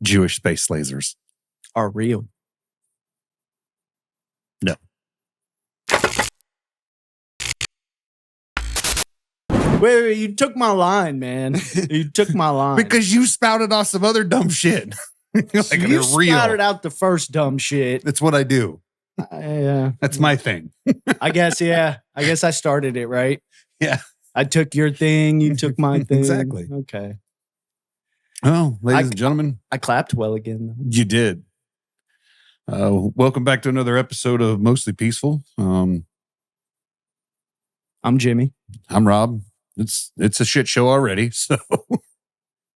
Jewish space lasers are real. No. Wait, you took my line, man. You took my line. Because you spouted off some other dumb shit. Like you spouted out the first dumb shit. That's what I do. That's my thing. I guess, yeah. I guess I started it, right? Yeah. I took your thing. You took my thing. Exactly. Okay. Well, ladies and gentlemen. I clapped well again. You did. Welcome back to another episode of Mostly Peaceful. I'm Jimmy. I'm Rob. It's a shit show already. So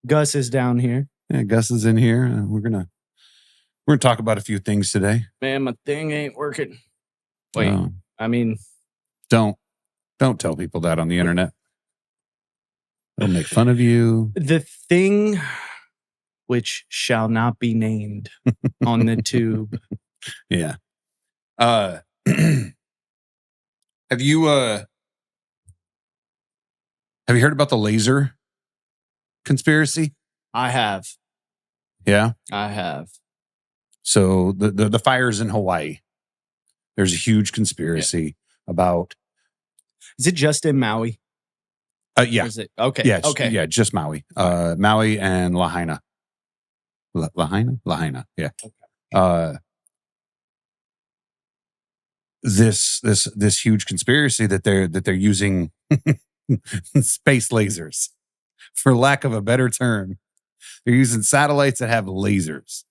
Gus is down here. Yeah, Gus is in here. We're gonna talk about a few things today. Man, my thing ain't working. Wait, I mean, don't tell people that on the internet. They'll make fun of you. The thing which shall not be named on the tube. Yeah. Have you heard about the laser conspiracy? I have. Yeah? I have. So the fires in Hawaii. There's a huge conspiracy about. Is it just in Maui? Yeah. Or is it? Okay. Yeah. Okay. Yeah. Just Maui. Maui and Lahaina. Lahaina. Yeah. Okay. This huge conspiracy that they're using space lasers, for lack of a better term. They're using satellites that have lasers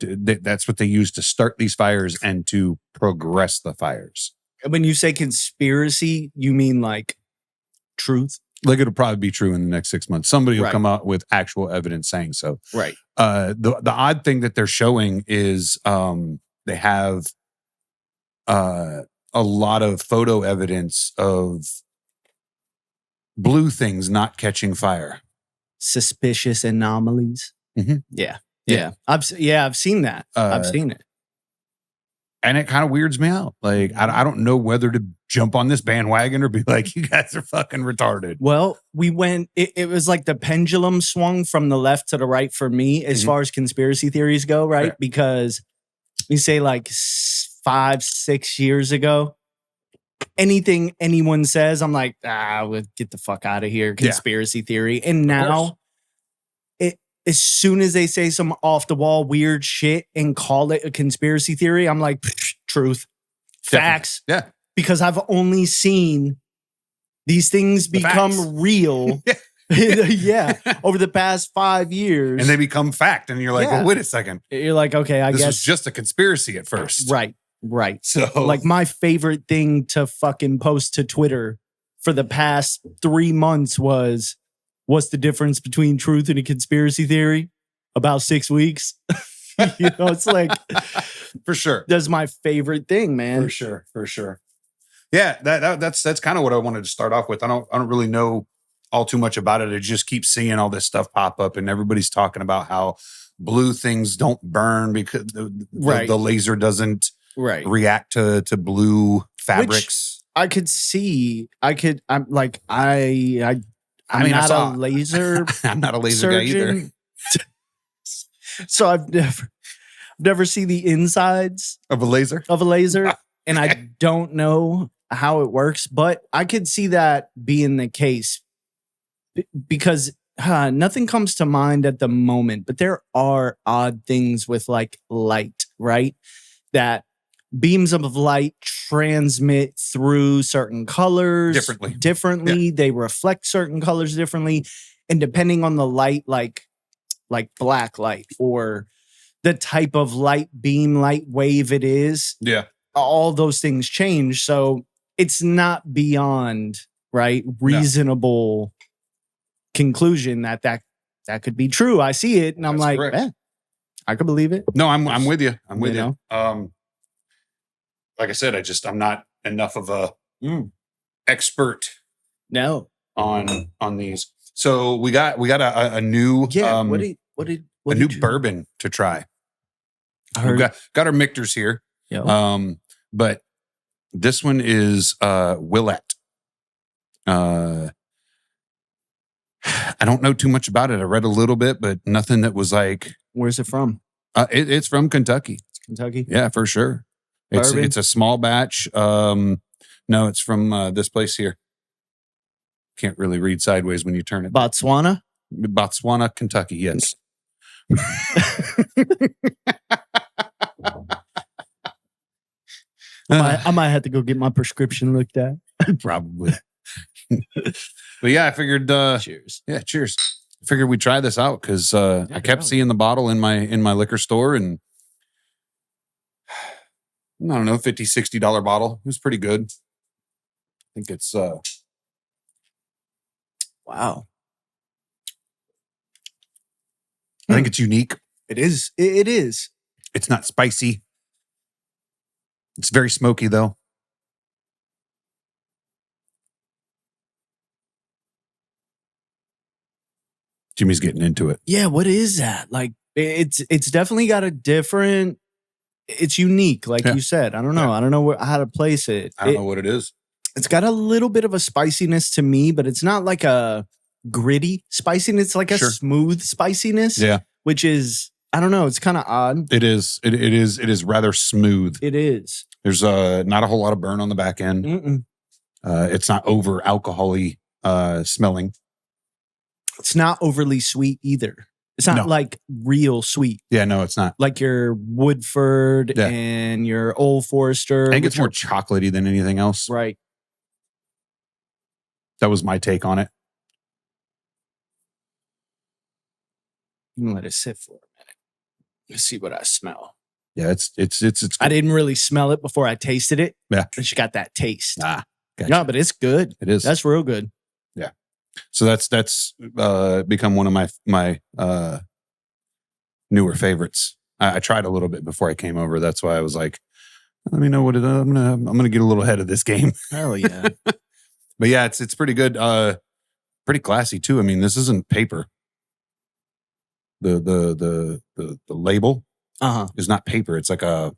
that's what they use to start these fires and to progress the fires. When you say conspiracy, you mean like truth? Like it'll probably be true in the next 6 months. Somebody will Right. come out with actual evidence saying so. Right. The odd thing that they're showing is they have a lot of photo evidence of blue things not catching fire. Suspicious anomalies. Mm-hmm. Yeah. I've seen that. I've seen it. And it kind of weirds me out. Like, I don't know whether to jump on this bandwagon or be like, you guys are fucking retarded. Well, it was like the pendulum swung from the left to the right for me as far as conspiracy theories go, right? Yeah. Because we say like 5-6 years ago, anything anyone says, I'm like, we'll get the fuck out of here. Conspiracy theory. And now, as soon as they say some off the wall weird shit and call it a conspiracy theory, I'm like, truth, facts. Yeah. Because I've only seen these things become real. Yeah. Over the past 5 years. And they become fact. And you're like, well, wait a second. You're like, okay, this guess. was just a conspiracy at first. Right. So like my favorite thing to fucking post to Twitter for the past 3 months was, what's the difference between truth and a conspiracy theory? About 6 weeks. It's like, for sure. That's my favorite thing, man. For sure. Yeah, that's kind of what I wanted to start off with. I don't really know all too much about it. I just keep seeing all this stuff pop up, and everybody's talking about how blue things don't burn because the laser doesn't react to blue fabrics. Which I could see. I'm like, I'm not a laser. I'm not a laser surgeon. guy either. So I've never seen the insides of a laser. And I don't know how it works, but I could see that being the case because nothing comes to mind at the moment, but there are odd things with like light, right? That beams of light transmit through certain colors differently. Yeah. They reflect certain colors differently. And depending on the light, like black light or the type of light beam, light wave it is, all those things change. So it's not beyond reasonable conclusion that could be true. I see it and I'm like, I could believe it. No, I'm with you. I'm with you. Like I said, I'm not enough of a expert. No, on these. So we got a new what new bourbon to try. We've got our Michters here. Yep. But this one is Willett. I don't know too much about it. I read a little bit, but nothing that was like Where's it from? It's from Kentucky. It's Kentucky. Yeah, for sure. It's a small batch. No, it's from this place here. Can't really read sideways when you turn it. Botswana, Kentucky. Yes. I might have to go get my prescription looked at. Probably. But yeah, I figured. Cheers. Yeah, cheers. I figured we'd try this out because I kept seeing the bottle in my liquor store, and I don't know, $50-$60 bottle. It was pretty good. I think it's wow. I think it's unique. It is. It is. It's not spicy. It's very smoky though. Jimmy's getting into it. Yeah, what is that? Like it's definitely got a different, it's unique, like you said. I don't know. I don't know how to place it. I don't know what it is. It's got a little bit of a spiciness to me, but it's not like a gritty spiciness. It's like a smooth spiciness. Yeah. Which is, I don't know, it's kind of odd. It is. It is rather smooth. It is. There's not a whole lot of burn on the back end. It's not over alcohol-y smelling. It's not overly sweet either. It's not like real sweet. Yeah, no, it's not. Like your Woodford and your Old Forester. I think it's more chocolatey than anything else. Right. That was my take on it. I'm gonna let it sit for a minute. Let's see what I smell. Yeah, it's good. I didn't really smell it before I tasted it. Yeah. But you got that taste. Gotcha. Yeah, but it's good. It is. That's real good. Yeah. So that's become one of my newer favorites. I tried a little bit before I came over. That's why I was like, let me know what it, I'm gonna get a little ahead of this game. Hell yeah. But yeah, it's pretty good. Pretty classy too. I mean, this isn't paper. The label is not paper. It's like a.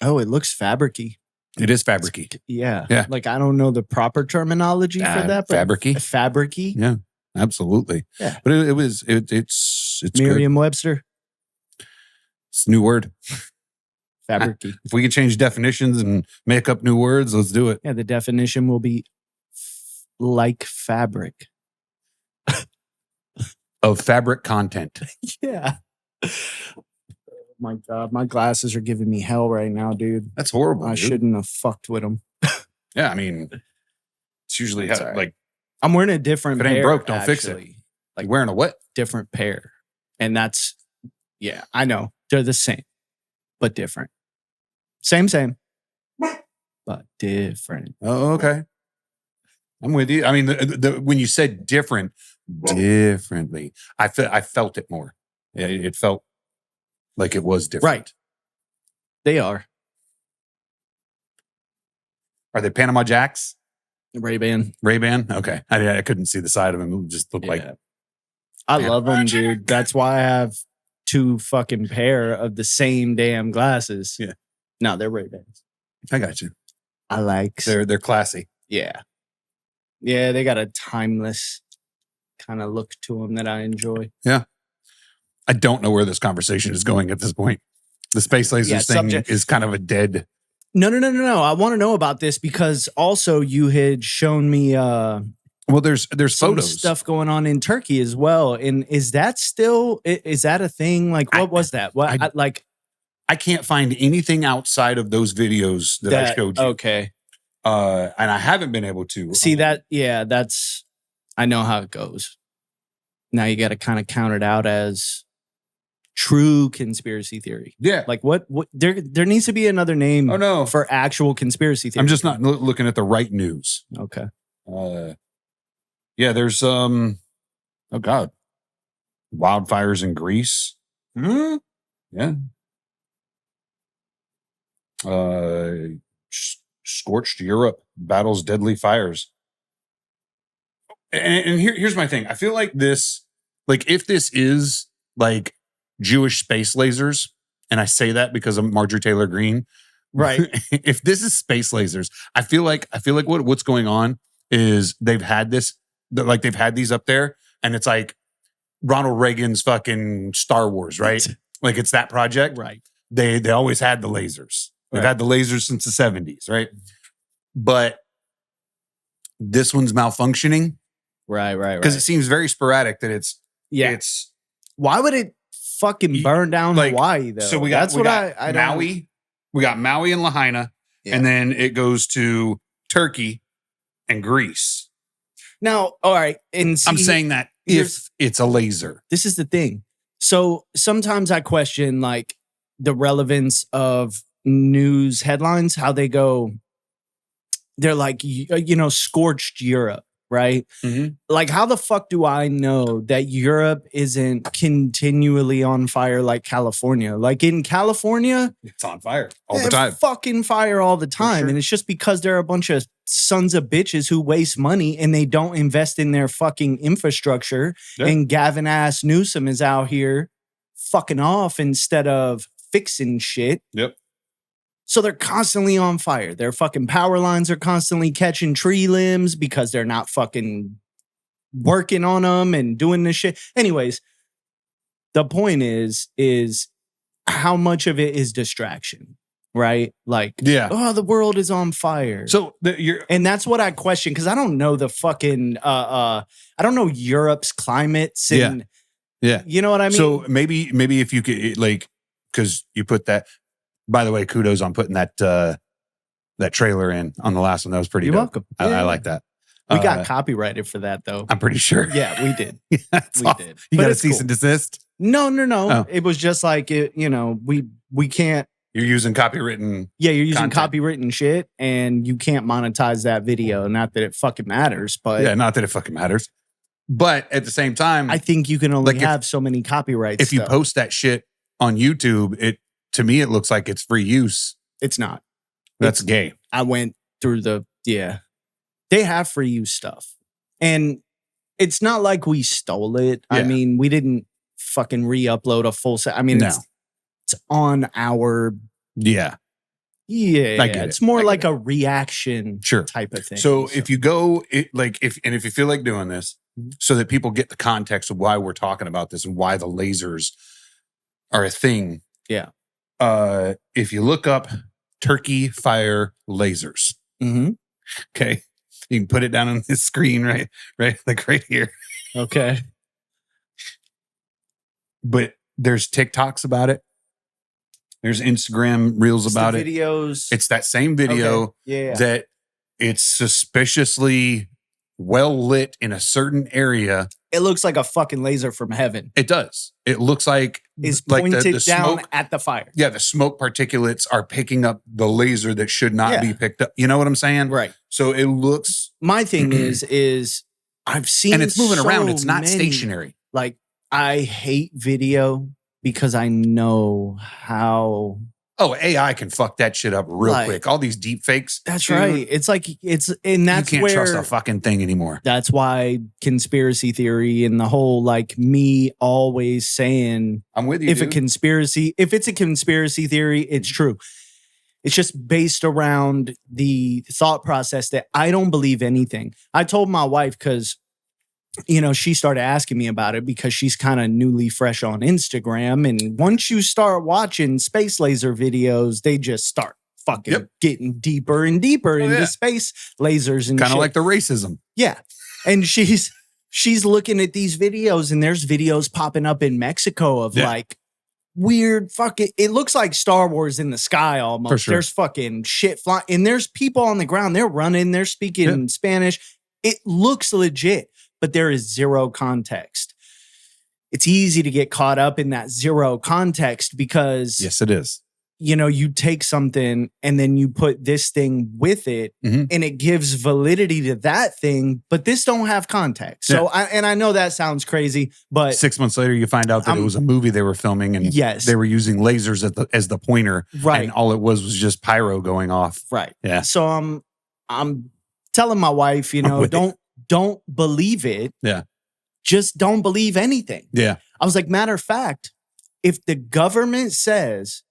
Oh, it looks fabricy. It is fabricy. Yeah. Yeah. Like I don't know the proper terminology for that, but fabricy. Fabricy. Yeah, absolutely. Yeah. But it's Merriam-Webster. It's a new word. Fabricy. If we could change definitions and make up new words, let's do it. Yeah, the definition will be like fabric. Of fabric content. Yeah. Oh my God, my glasses are giving me hell right now, dude. That's horrible. I shouldn't have fucked with them. Yeah, I mean, it's usually like I'm wearing a different if it ain't pair, broke, don't fix it. Like wearing a what? Different pair. And that's, yeah, I know. They're the same, but different. Same, but different. Oh, okay. I'm with you. I mean, when you said differently, I felt it more. It felt like it was different. Right. They are. Are they Panama Jacks? Ray-Ban. Ray-Ban? Okay. I couldn't see the side of them. It just looked like. I love them, dude. That's why I have 2 fucking pair of the same damn glasses. Yeah. No, they're Ray-Bans. I got you. I like. They're classy. Yeah. Yeah, they got a timeless kind of look to them that I enjoy. Yeah. I don't know where this conversation is going at this point. The space lasers thing is kind of a dead. No. I want to know about this because also you had shown me well, there's photos stuff going on in Turkey as well. And is that a thing? Like, what was that? What I can't find anything outside of those videos that I showed you. Okay. And I haven't been able to see that. Yeah, I know how it goes. Now you got to kind of count it out as true conspiracy theory. Yeah. Like what there needs to be another name for actual conspiracy theory. I'm just not looking at the right news. Okay. Yeah, there's oh God. Wildfires in Greece. Yeah. Scorched Europe battles deadly fires. And here's my thing. I feel like this, like if this is like Jewish space lasers, and I say that because of Marjorie Taylor Greene, right? If this is space lasers, I feel like what's going on is they've had these up there, and it's like Ronald Reagan's fucking Star Wars, right? Like it's that project. Right. They always had the lasers. They've had the lasers since the 70s, right? But this one's malfunctioning. Right. Because it seems very sporadic that it's why would it fucking burn down Hawaii though? So we got Maui. We got Maui and Lahaina, and then it goes to Turkey and Greece. Now, all right, and I'm saying that if it's a laser. This is the thing. So sometimes I question like the relevance of news headlines, how they go, they're like, scorched Europe, right? Mm-hmm. Like, how the fuck do I know that Europe isn't continually on fire like California? Like in California, it's on fire all the time. Fucking fire all the time. Sure. And it's just because there are a bunch of sons of bitches who waste money and they don't invest in their fucking infrastructure. Yeah. And Gavin ass Newsom is out here fucking off instead of fixing shit. Yep. So they're constantly on fire. Their fucking power lines are constantly catching tree limbs because they're not fucking working on them and doing this shit. Anyways, the point is how much of it is distraction, right? Like, the world is on fire. So and that's what I question because I don't know the fucking I don't know Europe's climates and you know what I mean? So maybe if you could because you put that. By the way, kudos on putting that trailer in on the last one. That was pretty. You're dope. welcome. I like that. We got copyrighted for that though. I'm pretty sure. Yeah, we did. We did. You got a cease and desist? No. Oh. It was just like we can't. You're using copywritten. Yeah, you're using copywritten shit, and you can't monetize that video. Not that it fucking matters, but not that it fucking matters. But at the same time, I think you can only have so many copyrights. If you post that shit on YouTube, to me, it looks like it's free use. It's not. That's gay. I went through they have free use stuff. And it's not like we stole it. Yeah. I mean, we didn't fucking re-upload a full set. I mean, it's on our... Yeah. Yeah. It's more like a reaction type of thing. So if you go, if you feel like doing this, so that people get the context of why we're talking about this and why the lasers are a thing. Yeah. If you look up Turkey fire lasers, okay, you can put it down on this screen, right, like right here. Okay. But there's TikToks about it. There's Instagram reels about it. Videos. It's that same video that it's suspiciously well lit in a certain area. It looks like a fucking laser from heaven. It does. It looks like it's pointed the down smoke, at the fire. Yeah, the smoke particulates are picking up the laser that should not be picked up. You know what I'm saying? Right. So it looks. My thing is I've seen and it's moving around. It's not stationary. Like I hate video because I know how. Oh, AI can fuck that shit up real quick. All these deep fakes. That's right. It's like and that's you can't where trust a fucking thing anymore. That's why conspiracy theory and the whole me always saying I'm with you. If it's a conspiracy theory, it's true. It's just based around the thought process that I don't believe anything. I told my wife because she started asking me about it because she's kind of newly fresh on Instagram. And once you start watching space laser videos, they just start fucking getting deeper and deeper into space lasers and kind of like the racism. Yeah. And she's looking at these videos and there's videos popping up in Mexico of weird fucking, it looks like Star Wars in the sky almost. For sure. There's fucking shit flying and there's people on the ground. They're running, they're speaking Spanish. It looks legit. But there is zero context. It's easy to get caught up in that zero context because... Yes, it is. You take something and then you put this thing with it and it gives validity to that thing, but this don't have context. So, I know that sounds crazy, but... 6 months later, you find out that it was a movie they were filming and they were using lasers as the pointer. Right. And all it was just pyro going off. Right. Yeah. So I'm telling my wife, don't believe it. Yeah. Just don't believe anything. Yeah. I was like, matter of fact, if the government says,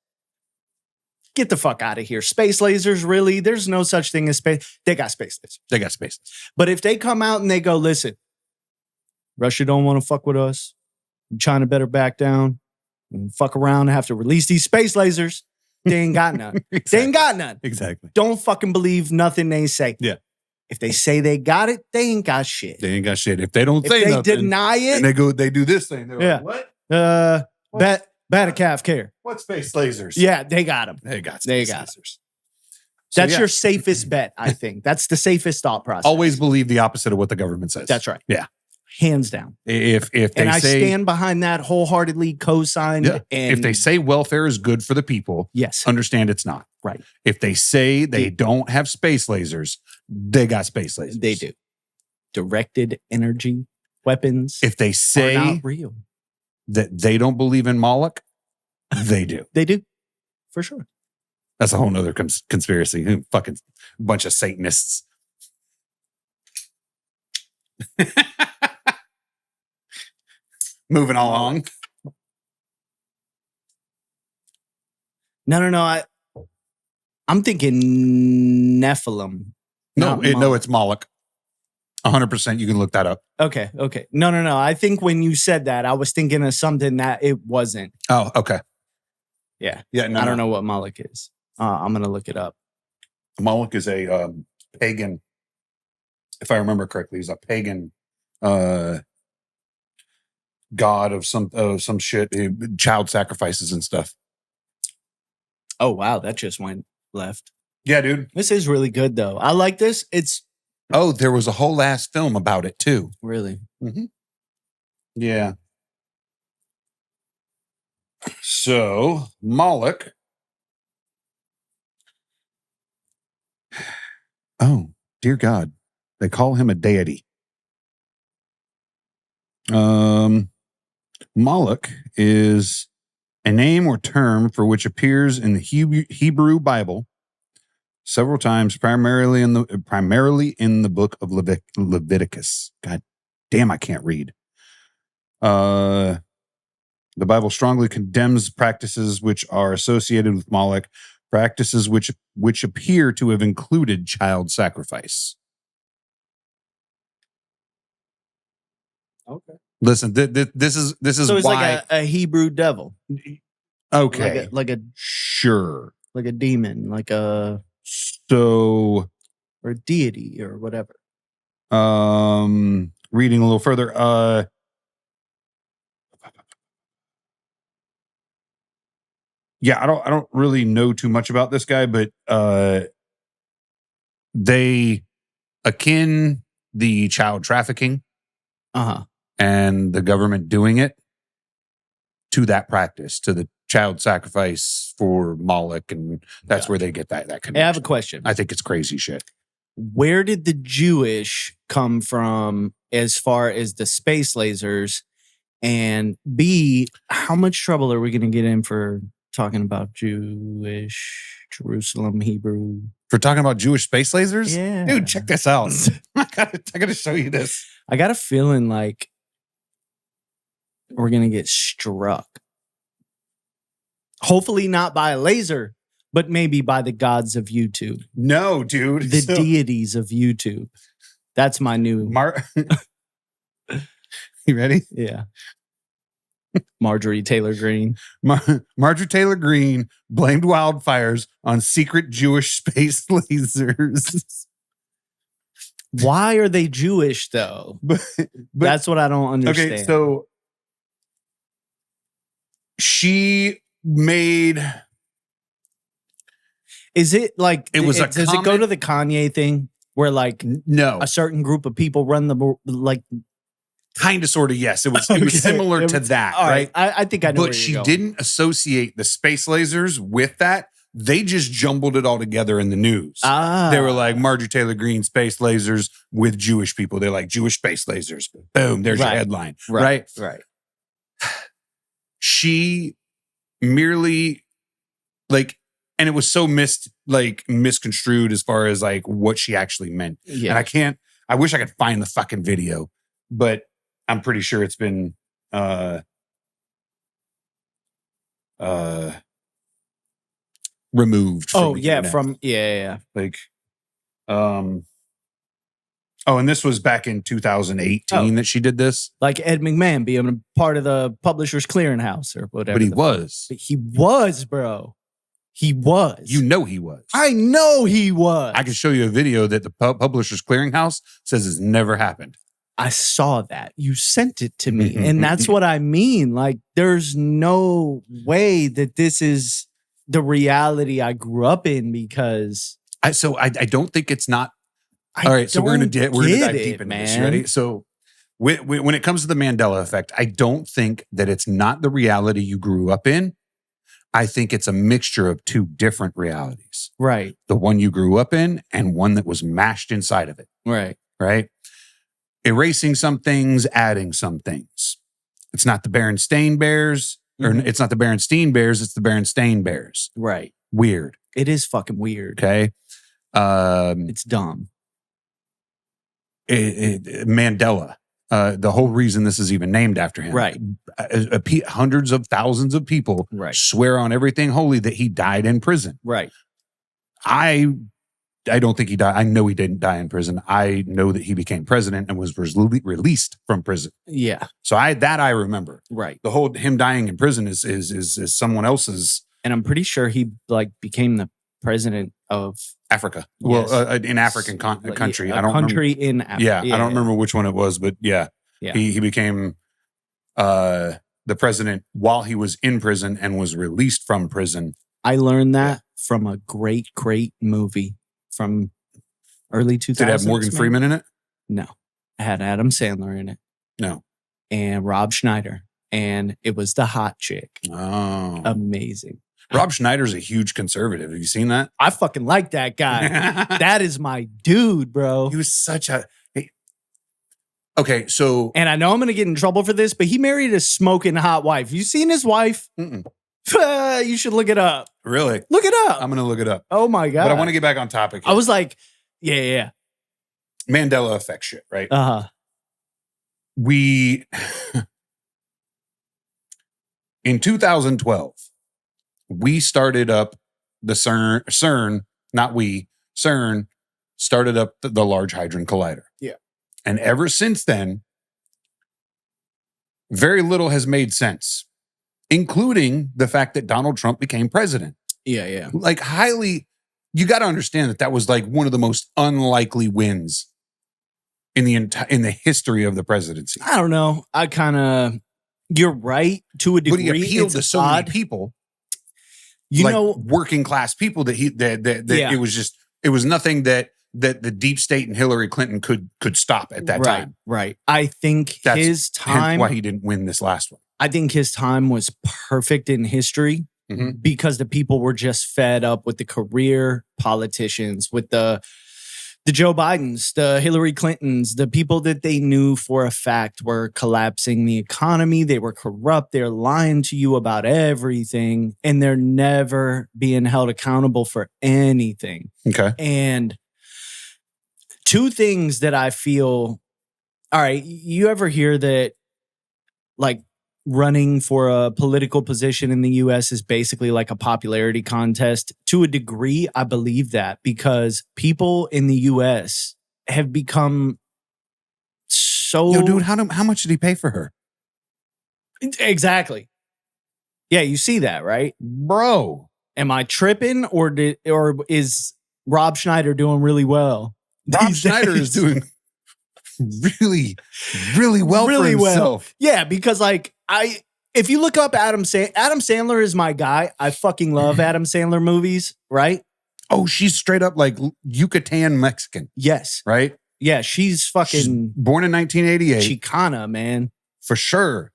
get the fuck out of here. Space lasers, really? There's no such thing as space. They got space lasers. But if they come out and they go, listen, Russia don't want to fuck with us. China better back down and fuck around and have to release these space lasers. They ain't got none. Exactly. They ain't got none. Exactly. Don't fucking believe nothing they say. Yeah. If they say they got it, they ain't got shit. They ain't got shit. If they don't If say they nothing, deny it, and they do this thing. They're like, what? Batacalf care. What space lasers? Yeah, they got them. They got They space got lasers. So, That's your safest bet, I think. That's the safest thought process. Always believe the opposite of what the government says. That's right. Yeah. Hands down. If they and I say, stand behind that wholeheartedly, co-signed. yeah, And if they say welfare is good for the people, yes, understand it's not. Right. If they say they don't have space lasers, they got space lasers. They do. Directed energy weapons. If they are say not real, that they don't believe in Moloch, they do. They do. For sure. That's a whole nother conspiracy. Fucking bunch of Satanists. Moving along. No. I'm thinking Nephilim. No, it's Moloch. 100%. You can look that up. Okay. No. I think when you said that, I was thinking of something that it wasn't. Oh, okay. Yeah. No, I don't know what Moloch is. I'm going to look it up. Moloch is a pagan, if I remember correctly, he's a pagan god of some shit, child sacrifices and stuff. Oh, wow. That just went left. Yeah, dude. This is really good, though. I like this. Oh, there was a whole last film about it, too. Really? Mm-hmm. Yeah. So, Moloch. Oh, dear God. They call him a deity. Moloch is a name or term for which appears in the Hebrew Bible several times, primarily in the book of Leviticus. God damn, I can't read. The Bible strongly condemns practices which are associated with Moloch, practices which appear to have included child sacrifice. Okay. Listen, this is so it's why like a Hebrew devil. Okay, like a sure, like a demon, like a or a deity or whatever. Reading a little further, yeah, I don't really know too much about this guy, but they akin the child trafficking, and the government doing it to that practice, to the child sacrifice for Moloch, and that's where they get that connection. I have a question. I think it's crazy shit. Where did the Jewish come from as far as the space lasers? And B, how much trouble are we going to get in for talking about Jewish, Jerusalem, Hebrew? For talking about Jewish space lasers? Yeah. Dude, check this out. I gotta show you this. I got a feeling like we're going to get struck. Hopefully not by a laser, but maybe by the gods of YouTube. No, dude. The deities of YouTube. That's my new... You ready? Yeah. Marjorie Taylor Greene. Marjorie Taylor Greene blamed wildfires on secret Jewish space lasers. Why are they Jewish, though? But that's what I don't understand. Okay, so she made... Is it like... It was does it go to the Kanye thing? Where like... No. A certain group of people run the... like... Kind of, sort of, yes. It was similar to that, right? I think I know. But she didn't associate the space lasers with that. They just jumbled it all together in the news. They were like Marjorie Taylor Greene space lasers with Jewish people. They're like Jewish space lasers. Boom, there's your headline, right? She merely like, and it was so misconstrued as far as like what she actually meant. Yeah. And I wish I could find the fucking video, but I'm pretty sure it's been removed. Oh yeah, from yeah. Like Oh, and this was back in 2018 that she did this? Like Ed McMahon being a part of the Publishers Clearinghouse or whatever. But he was. But he was, bro. He was. You know he was. I know he was. I can show you a video that the Publishers Clearinghouse says has never happened. I saw that. You sent it to me. And that's what I mean. Like, there's no way that this is the reality I grew up in because... I don't think it's not... All right, so we're going to dive deep into this. Ready? So when it comes to the Mandela effect, I don't think that it's not the reality you grew up in. I think it's a mixture of two different realities. Right. The one you grew up in and one that was mashed inside of it. Right. Right? Erasing some things, adding some things. It's not the Berenstain Bears, or it's not the Berenstain Bears, it's the Berenstain Bears. Right. Weird. It is fucking weird. Okay. It's dumb. Mandela. The whole reason this is even named after him. Right. Hundreds of thousands of people swear on everything holy that he died in prison. Right. I don't think he died. I know he didn't die in prison. I know that he became president and was released from prison. Yeah. So I remember. Right. The whole him dying in prison is someone else's. And I'm pretty sure he became the president of Africa. Yes. Well, in African country. I don't country remember. In Africa. Yeah, I don't remember which one it was, but yeah. He became the president while he was in prison and was released from prison. I learned that from a great movie from early 2000s. Did it have Morgan Freeman in it? No. It had Adam Sandler in it. No. And Rob Schneider. And it was the hot chick. Oh. Amazing. Rob Schneider's a huge conservative. Have you seen that? I fucking like that guy. That is my dude, bro. He was such a... Okay, so... And I know I'm going to get in trouble for this, but he married a smoking hot wife. You seen his wife? You should look it up. Really? Look it up. I'm going to look it up. Oh my God. But I want to get back on topic here. I was like, yeah. Mandela effect shit, right? Uh-huh. In 2012, we started up the CERN started up the Large Hadron Collider. Yeah. And ever since then, very little has made sense, including the fact that Donald Trump became president. Yeah. Like you got to understand that was like one of the most unlikely wins in the history of the presidency. I don't know. You're right to a degree. But he appealed to so many people. Working class people that it was nothing that the deep state and Hillary Clinton could stop at that time. Right. I think his time, why he didn't win this last one. I think his time was perfect in history because the people were just fed up with the career politicians, with the Joe Bidens, the Hillary Clintons, the people that they knew for a fact were collapsing the economy. They were corrupt. They're lying to you about everything, and they're never being held accountable for anything. Okay. And two things that I feel, all right, you ever hear that like running for a political position in the US is basically like a popularity contest? To a degree, I believe that because people in the US have become so... Yo, dude, how much did he pay for her? Exactly. Yeah, you see that, right? Bro. Am I tripping or is Rob Schneider doing really well? Rob Schneider is doing really, really well for himself. Yeah, because if you look up Adam Sandler is my guy. I fucking love Adam Sandler movies, right? Oh, she's straight up like Yucatan Mexican. Yes. Right? Yeah, she's born in 1988. Chicana, man. For sure.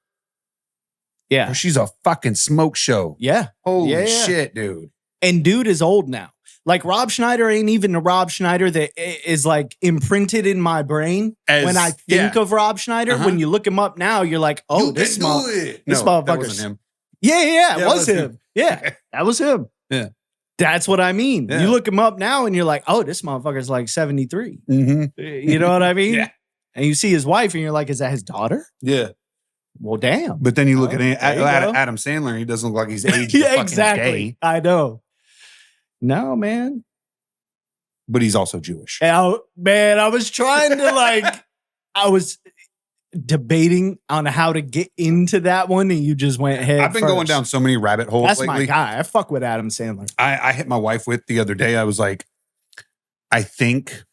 Yeah. She's a fucking smoke show. Yeah. Holy shit, dude. And dude is old now. Like Rob Schneider ain't even the Rob Schneider that is like imprinted in my brain when I think of Rob Schneider. When you look him up now, you're like, oh, this motherfucker. That wasn't him. Yeah, it was him. Yeah, that was him. Yeah. That's what I mean. Yeah. You look him up now and you're like, oh, this motherfucker's like 73. Mm-hmm. You know what I mean? Yeah. And you see his wife and you're like, is that his daughter? Yeah. Well, damn. But then you look at Adam Sandler, he doesn't look like he's aged. Yeah, exactly. I know. No, man. but he's also Jewish. Man, I was trying to I was debating on how to get into that one, and you just went head I've been going down so many rabbit holes That's lately. my guy. I fuck with Adam Sandler. I hit my wife with the other day. I was like, I think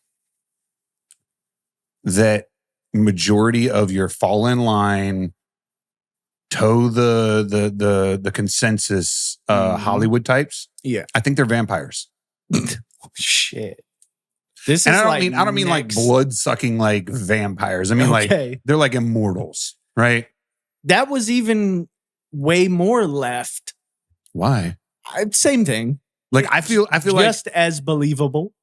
that majority of your fall in line, toe the consensus Hollywood types. Yeah. I think they're vampires. Shit. This and is I don't mean like blood sucking like vampires. I mean like they're like immortals, right? That was even way more left. Why? Same thing. Like I feel just as believable.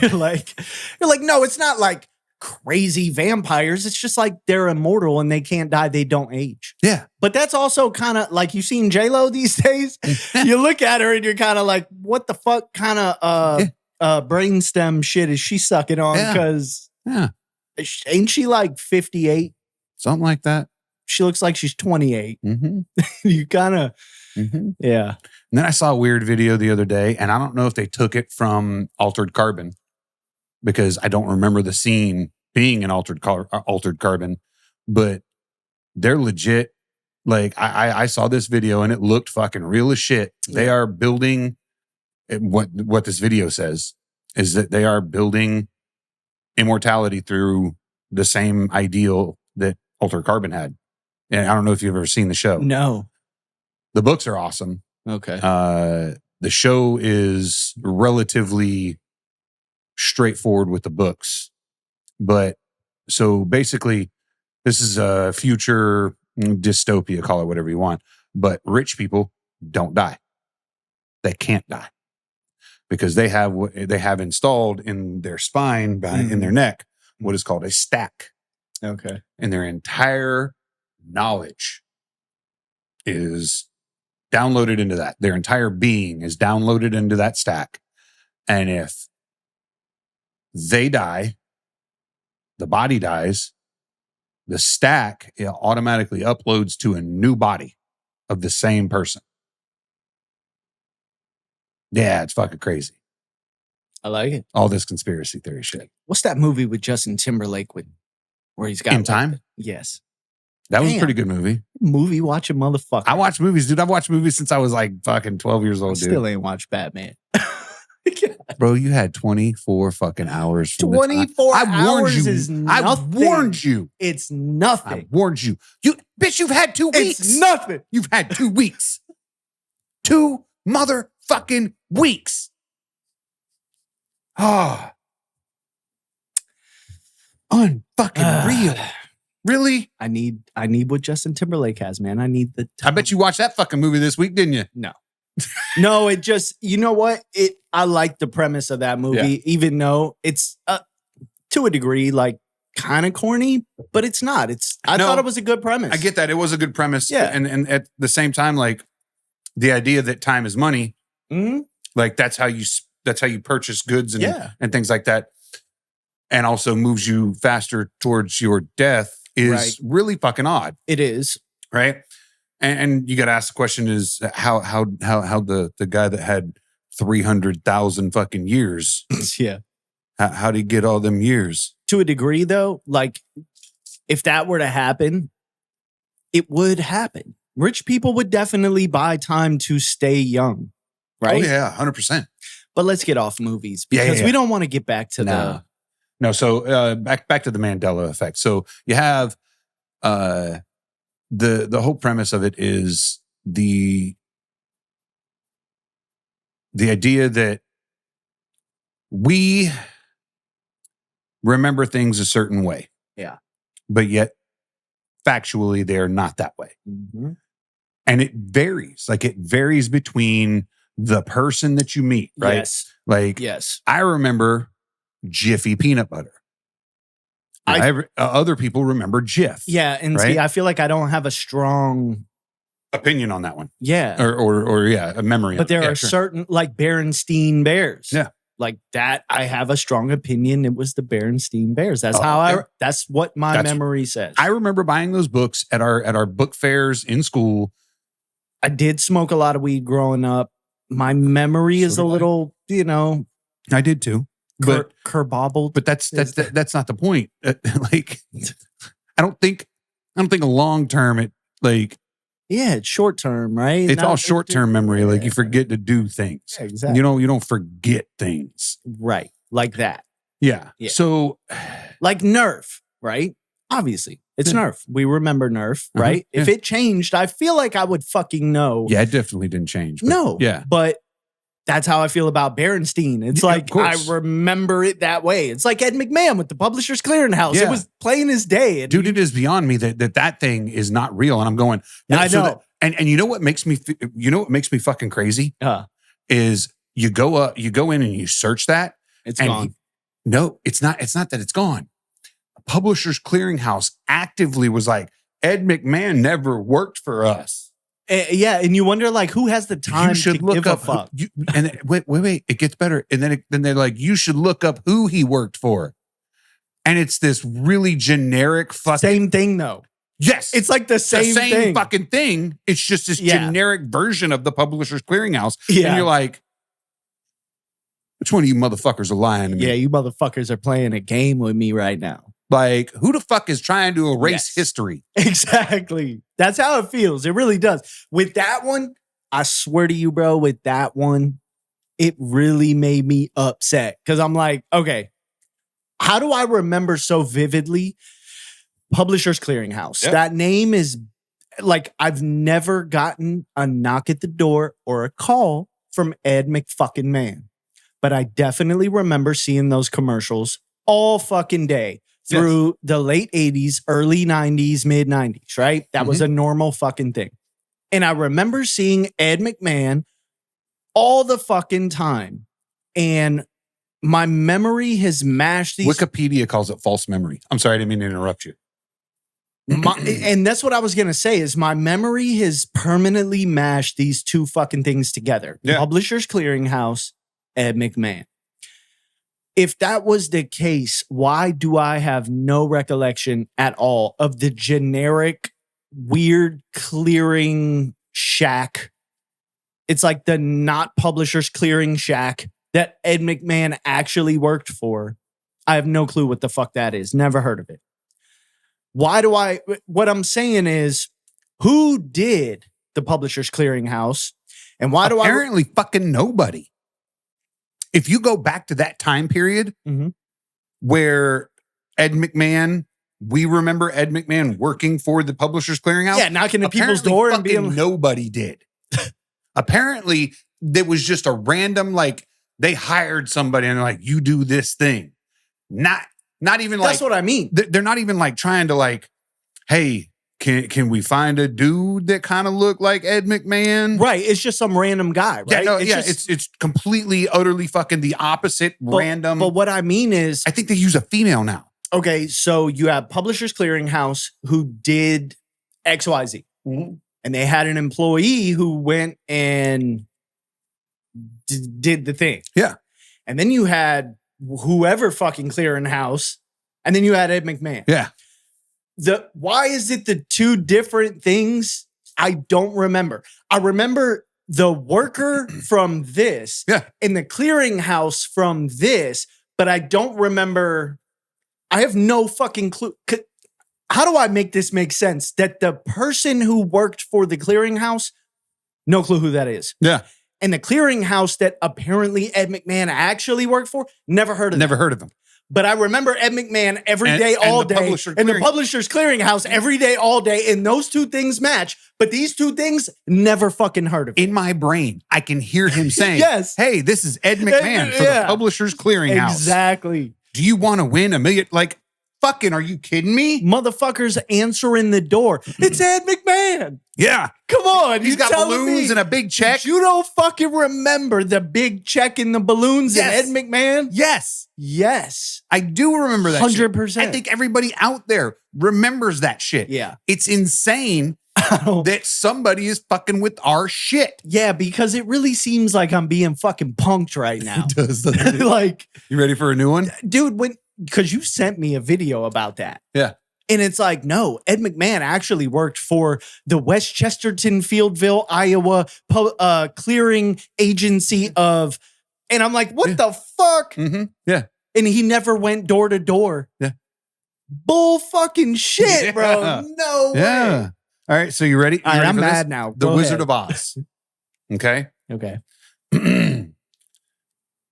you're like, no, it's not like crazy vampires. It's just like they're immortal and they can't die. They don't age. Yeah. But that's also kind of like, you've seen J-Lo these days. You look at her and you're kind of like, what the fuck kind of brainstem shit is she sucking on? Because ain't she like 58? Something like that. She looks like she's 28. Mm-hmm. You kind of, yeah. And then I saw a weird video the other day, and I don't know if they took it from Altered Carbon, because I don't remember the scene being in Altered Carbon, but they're legit. Like I saw this video and it looked fucking real as shit. They are building what this video says is that they are building immortality through the same ideal that Altered Carbon had. And I don't know if you've ever seen the show. No. The books are awesome. Okay. The show is relatively straightforward with the books. But so basically, this is a future dystopia, call it whatever you want. But rich people don't die. They can't die because they have what they have installed in their spine, in their neck, what is called a stack. Okay. And their entire knowledge is downloaded into that. Their entire being is downloaded into that stack. And if they die, the body dies, the stack automatically uploads to a new body of the same person. Yeah, it's fucking crazy. I like it. All this conspiracy theory shit. What's that movie with Justin Timberlake where he's got In Time? Yes. That was a pretty good movie. Movie watching motherfucker. I watch movies, dude. I've watched movies since I was like fucking 12 years old, dude. Still ain't watched Batman. Bro, you had 24 fucking hours. 24 hours is nothing. I warned you. It's nothing. I warned you. Bitch, you've had 2 weeks. It's nothing. You've had 2 weeks. 2 motherfucking weeks. Ah. Unfucking real. Really? I need what Justin Timberlake has, man. I need the I bet you watched that fucking movie this week, didn't you? No. No, it just, you know what? I like the premise of that movie, even though it's to a degree like kind of corny, but it's not. I thought it was a good premise. I get that. It was a good premise. Yeah. And at the same time, like the idea that time is money, like that's how you purchase goods and things like that. And also moves you faster towards your death is really fucking odd. It is. Right. And you got to ask the question is how the guy that had 300,000 fucking years. Yeah. How'd he get all them years? To a degree though, like if that were to happen, it would happen. Rich people would definitely buy time to stay young. Right. Oh yeah. 100%. But let's get off movies because we don't want to get back to No, so back to the Mandela effect. So you have the whole premise of it is the idea that we remember things a certain way. Yeah. But yet factually they're not that way. Mm-hmm. And it varies. Like it varies between the person that you meet, right? Yes. Like I remember Jiffy peanut butter. Other people remember Jif. Yeah, and see, I feel like I don't have a strong opinion on that one. Yeah, or a memory. But there are certain like Berenstein Bears. Yeah, like that. I have a strong opinion. It was the Berenstein Bears. That's that's what my memory says. I remember buying those books at our book fairs in school. I did smoke a lot of weed growing up. My memory is a little, I did too. but kerbobbled. But that's not the point. Like, I don't think a long term it like. Yeah, it's short term, right? It's all short term memory. Like you forget to do things. Yeah, exactly. You don't forget things. Right. Like that. Yeah. So like Nerf, right? Obviously. It's Nerf. We remember Nerf, right? If it changed, I feel like I would fucking know. Yeah, it definitely didn't change. No. Yeah. But that's how I feel about Berenstein. It's like, I remember it that way. It's like Ed McMahon with the Publishers Clearinghouse. Yeah. It was plain as day. Dude, it is beyond me that thing is not real. And I'm going, no, I know. And you know what makes me fucking crazy? Is you go in and you search that. It's gone. No, it's not. It's not that it's gone. Publishers Clearinghouse actively was like, Ed McMahon never worked for us. Yeah, and you wonder like who has the time to give a fuck. And wait, it gets better. And then they're like, you should look up who he worked for. And it's this really generic fucking same thing though. Yes, it's like the same thing. Fucking thing. It's just this generic version of the Publishers Clearinghouse. Yeah. And you're like, which one of you motherfuckers are lying to me? Yeah, you motherfuckers are playing a game with me right now. Like, who the fuck is trying to erase history? Exactly. That's how it feels. It really does. With that one, I swear to you, bro, with that one, it really made me upset. Because I'm like, okay, how do I remember so vividly Publishers Clearinghouse? Yep. That name is like, I've never gotten a knock at the door or a call from Ed McFucking-Man. But I definitely remember seeing those commercials all fucking day. Through the late 80s, early 90s, mid 90s, right? That was a normal fucking thing. And I remember seeing Ed McMahon all the fucking time. And my memory has mashed these. Wikipedia calls it false memory. I'm sorry, I didn't mean to interrupt you. And that's what I was going to say is my memory has permanently mashed these two fucking things together. Yeah. Publishers Clearinghouse, Ed McMahon. If that was the case, why do I have no recollection at all of the generic, weird clearing shack? It's like the not Publishers Clearing Shack that Ed McMahon actually worked for. I have no clue what the fuck that is. Never heard of it. What I'm saying is, who did the Publishers Clearinghouse? And why do Apparently fucking nobody. If you go back to that time period where Ed McMahon, we remember Ed McMahon working for the Publishers Clearinghouse. Yeah, knocking at people's door and being nobody did. Apparently, there was just a random, like, they hired somebody and they're like, you do this thing. Not even like. That's what I mean. They're not even like trying to like, hey, can we find a dude that kind of looked like Ed McMahon? Right. It's just some random guy, right? Yeah, it's completely, utterly fucking the opposite, random. But what I mean is, I think they use a female now. Okay, so you have Publishers Clearinghouse who did XYZ. And they had an employee who went and did the thing. Yeah. And then you had whoever fucking Clearinghouse. And then you had Ed McMahon. Yeah. Why is it the two different things? I don't remember. I remember the worker from this and the Clearinghouse from this, but I don't remember. I have no fucking clue. How do I make this make sense? That the person who worked for the Clearinghouse, no clue who that is. Yeah. And the Clearinghouse that apparently Ed McMahon actually worked for, never heard of him. But I remember Ed McMahon every day, all day, and the Publishers Clearinghouse every day, all day, and those two things match. But these two things, never fucking heard of. In my brain, I can hear him saying, yes, hey, this is Ed McMahon for the Publishers Clearinghouse. Exactly. Do you want to win $1 million? Like, fucking, are you kidding me? Motherfuckers answering the door. It's Ed McMahon. Yeah. Come on. He's got balloons and a big check. You don't fucking remember the big check and the balloons and Ed McMahon? Yes. Yes. I do remember that 100%. Shit. I think everybody out there remembers that shit. Yeah. It's insane that somebody is fucking with our shit. Yeah, because it really seems like I'm being fucking punked right now. It does. Like, you ready for a new one? Dude, because you sent me a video about that. Yeah. And it's like, no, Ed McMahon actually worked for the West Chesterton, Fieldville, Iowa clearing agency of And I'm like, what the fuck? Mm-hmm. Yeah. And he never went door to door. Yeah. Bull fucking shit, bro. No way. All right. So you ready? All right, ready I'm for mad this? now. The Go Wizard ahead. of Oz. Okay. Okay. Do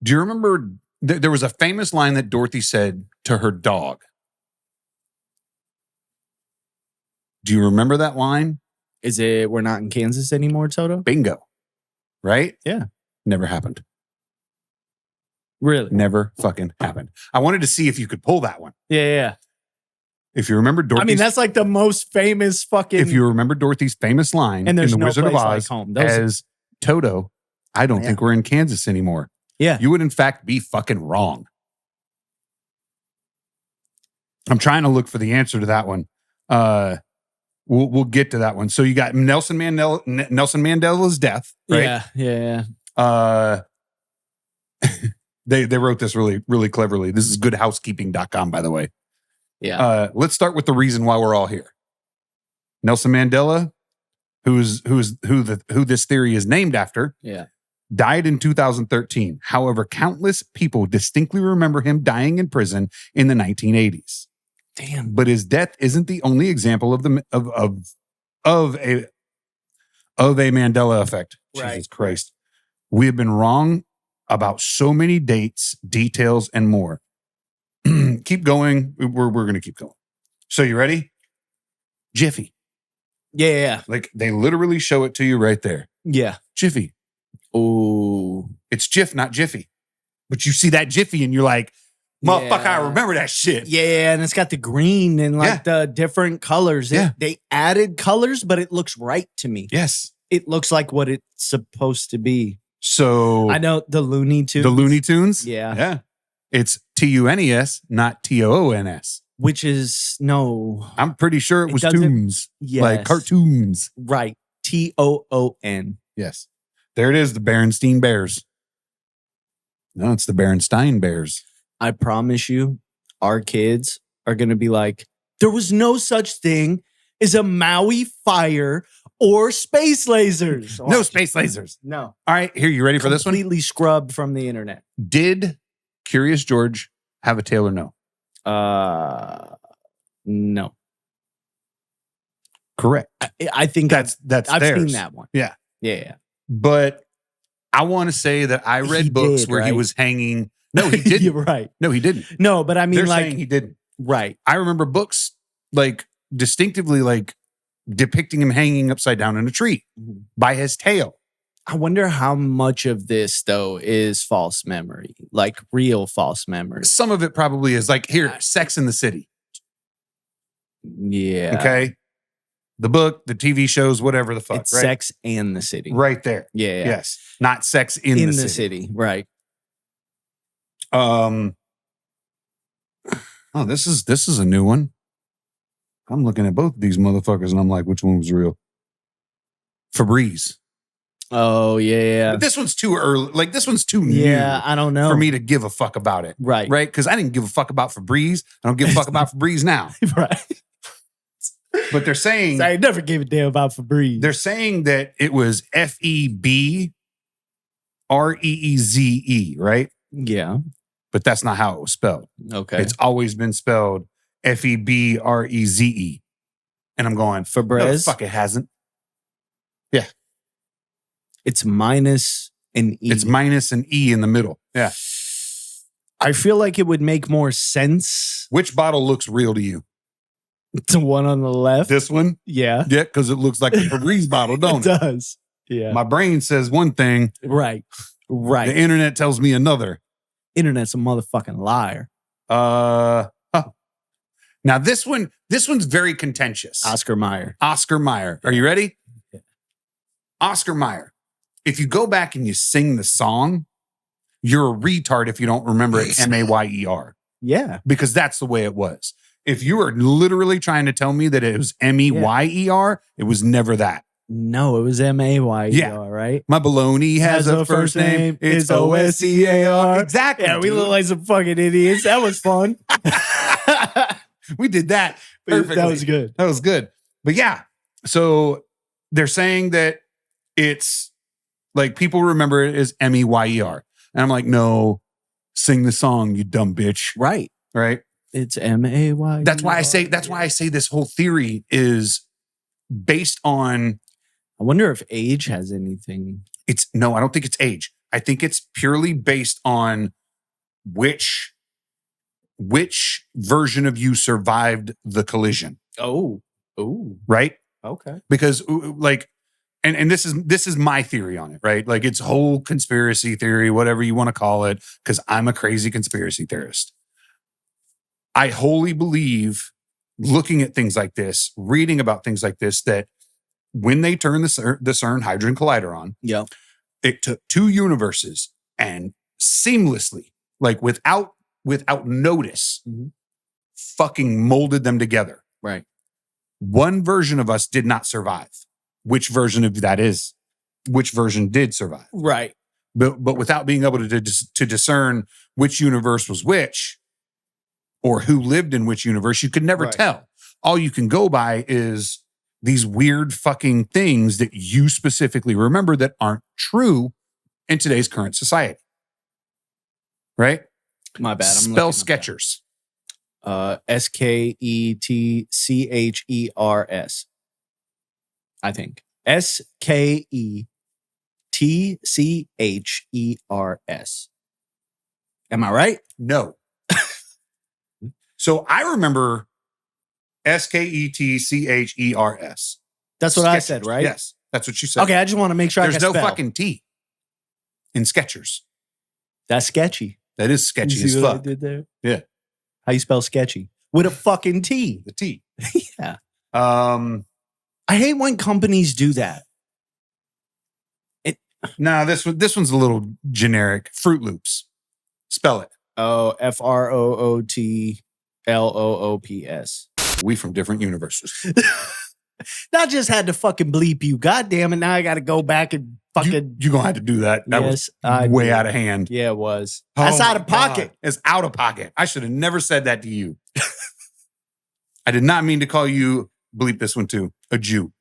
you remember there was a famous line that Dorothy said to her dog? Do you remember that line? Is it we're not in Kansas anymore, Toto? Bingo. Right? Yeah. Never happened. Really? Never fucking happened. I wanted to see if you could pull that one. Yeah. If you remember Dorothy's... I mean, that's like the most famous fucking... If you remember Dorothy's famous line and in The no Wizard of place Oz like home. as Toto, I don't think we're in Kansas anymore. Yeah. You would in fact be fucking wrong. I'm trying to look for the answer to that one. We'll get to that one. So you got Nelson Mandela's death, right? Yeah. They wrote this really, really cleverly. This is goodhousekeeping.com, by the way. Yeah. Let's start with the reason why we're all here. Nelson Mandela, who this theory is named after, died in 2013. However, countless people distinctly remember him dying in prison in the 1980s. Damn. But his death isn't the only example of a Mandela effect. Right. Jesus Christ. We have been wrong about so many dates, details, and more. Keep going. We're going to keep going. So you ready? Jiffy. Yeah. Like they literally show it to you right there. Yeah. Jiffy. Oh. It's Jif, not Jiffy. But you see that Jiffy and you're like, motherfucker, I remember that shit. Yeah, and it's got the green and like the different colors. They added colors, but it looks right to me. Yes. It looks like what it's supposed to be. So I know the Looney Tunes. The Looney Tunes? Yeah. Yeah. It's TUNES, not TOONS. Which is no. I'm pretty sure it was tunes. Yes. Like cartoons. Right. TOON. Yes. There it is, the Berenstein Bears. No, it's the Berenstein Bears. I promise you, our kids are going to be like, there was no such thing as a Maui fire or space lasers. No space lasers. No. All right, here, you ready for this one? Completely scrubbed from the internet. Did Curious George have a tail or no? No. Correct. I think that's I've theirs. seen that one. Yeah. Yeah. But I want to say that I read books where he was hanging. No, he didn't. You're right. No, he didn't. No, but I mean, they're like saying he didn't. Right. I remember books like distinctively like depicting him hanging upside down in a tree by his tail. I wonder how much of this though is false memory, like real false memory. Some of it probably is. Like here, Sex in the City. Yeah. Okay. The book, the TV shows, whatever the fuck. It's right? Sex and the City. Right there. Yeah. Yes. Not Sex in the City. Right. Oh, this is a new one. I'm looking at both of these motherfuckers and I'm like, which one was real? Febreze. Oh, yeah. But this one's too early. Like, this one's too new. Yeah, I don't know. For me to give a fuck about it. Right. Right? Because I didn't give a fuck about Febreze. I don't give a fuck about Febreze now. Right. But they're saying... I never gave a damn about Febreze. They're saying that it was FEBREEZE, right? Yeah. But that's not how it was spelled. Okay. It's always been spelled FEBREZE. And I'm going, Febreze? No, the fuck it hasn't. Yeah. It's minus an E. It's minus an E in the middle. Yeah. I feel like it would make more sense. Which bottle looks real to you? The one on the left. This one? Yeah. Yeah, because it looks like a Febreze bottle, don't it? It does. Yeah. My brain says one thing. Right. Right. The internet tells me another. Internet's a motherfucking liar. Now this one's very contentious. Oscar Mayer. Are you ready? Yeah. Oscar Mayer. If you go back and you sing the song, you're a retard if you don't remember it Mayer. Yeah. Because that's the way it was. If you were literally trying to tell me that it was Meyer, it was never that. No, it was Mayer, right? My baloney has a first name. It's Osear. Exactly. Yeah, we look like some fucking idiots. That was fun. We did that perfectly. That was good. That was good. But yeah, so they're saying that it's like people remember it as Meyer. And I'm like, no, sing the song, you dumb bitch. Right. Right. It's MAY. That's why I say this whole theory is based on. I wonder if age has anything. I don't think it's age. I think it's purely based on which version of you survived the collision. Oh. Right. Okay. Because like, and this is my theory on it, right? Like it's whole conspiracy theory, whatever you want to call it, because I'm a crazy conspiracy theorist. I wholly believe, looking at things like this, reading about things like this, that when they turned the CERN Hadron Collider on, it took two universes and seamlessly, like without notice, fucking molded them together. Right. One version of us did not survive. Which version of that is? Which version did survive? Right. But without being able to discern which universe was which, or who lived in which universe, you could never tell. All you can go by is these weird fucking things that you specifically remember that aren't true in today's current society. Right? My bad. Spell Skechers. SKETCHERS. I think. SKETCHERS. Am I right? No. So I remember SKETCHERS. That's what I said, right? Yes, that's what you said. Okay, I just want to make sure there's I can no spell. fucking T in Skechers. That's sketchy. That is sketchy as fuck. I did there? Yeah. How you spell sketchy? With a fucking T. The T. Yeah. I hate when companies do that. This one's a little generic. Fruit Loops. Spell it. Oh, FROOTLOOPS. We from different universes. I just had to fucking bleep you. God damn it. Now I got to go back and fucking. You're going to have to do that. That was way out of hand. Yeah, it was. That's out of pocket. God. It's out of pocket. I should have never said that to you. I did not mean to call you, bleep this one too, a Jew.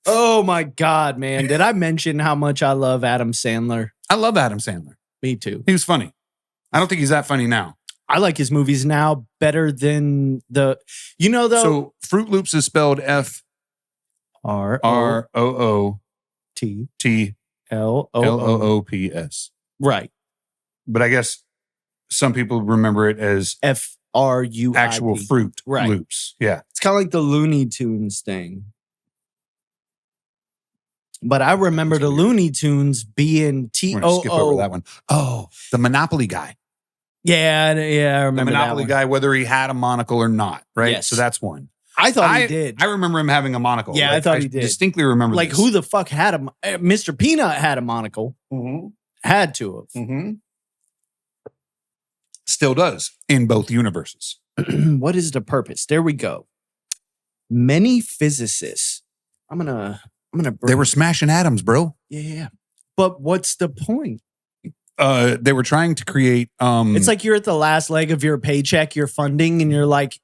Oh my God, man. Did I mention how much I love Adam Sandler? I love Adam Sandler. Me too. He was funny. I don't think he's that funny now. I like his movies now better than though. So Fruit Loops is spelled FROOTLOOPS. Right. But I guess some people remember it as FRUIT. Actual Fruit Right. Loops. Yeah. It's kind of like the Looney Tunes thing. But I remember the Looney Tunes being We're gonna skip over that one. Oh, the Monopoly guy. Yeah, I remember the Monopoly that guy, whether he had a monocle or not, right? Yes. So that's one. I thought he did. I remember him having a monocle. Yeah, I thought he did. Distinctly remember like this. who the fuck had him? Mr. Peanut had a monocle. Mm-hmm. Had to have. Mm-hmm. Still does in both universes. What is the purpose? There we go. Many physicists. I'm gonna. They were smashing atoms, bro. Yeah. But what's the point? They were trying to create. It's like you're at the last leg of your paycheck, you're funding, and you're like,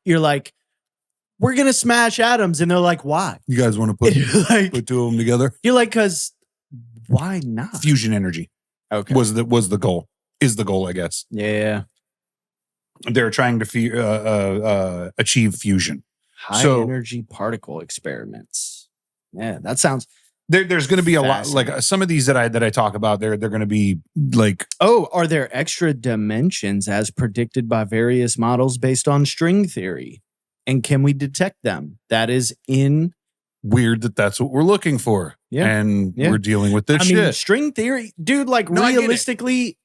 we're gonna smash atoms, and they're like, why? You guys want to put two of them together? You're like, because why not? Fusion energy. Okay. Was the goal? Is the goal? I guess. Yeah. They're trying to achieve fusion. High energy particle experiments. Yeah, that sounds. There's going to be a lot, like some of these that I talk about. They're going to be like, are there extra dimensions as predicted by various models based on string theory, and can we detect them? That is weird. That's what we're looking for. Yeah, and we're dealing with this shit. String theory, dude. Like realistically,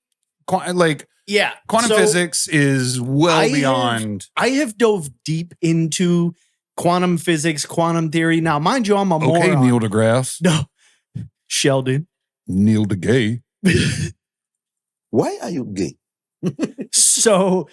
quantum physics is beyond. I have dove deep into quantum physics, quantum theory. Now, mind you, I'm a moron. Okay, Neil deGrasse. No, Sheldon. Neil deGay. Why are you gay? So,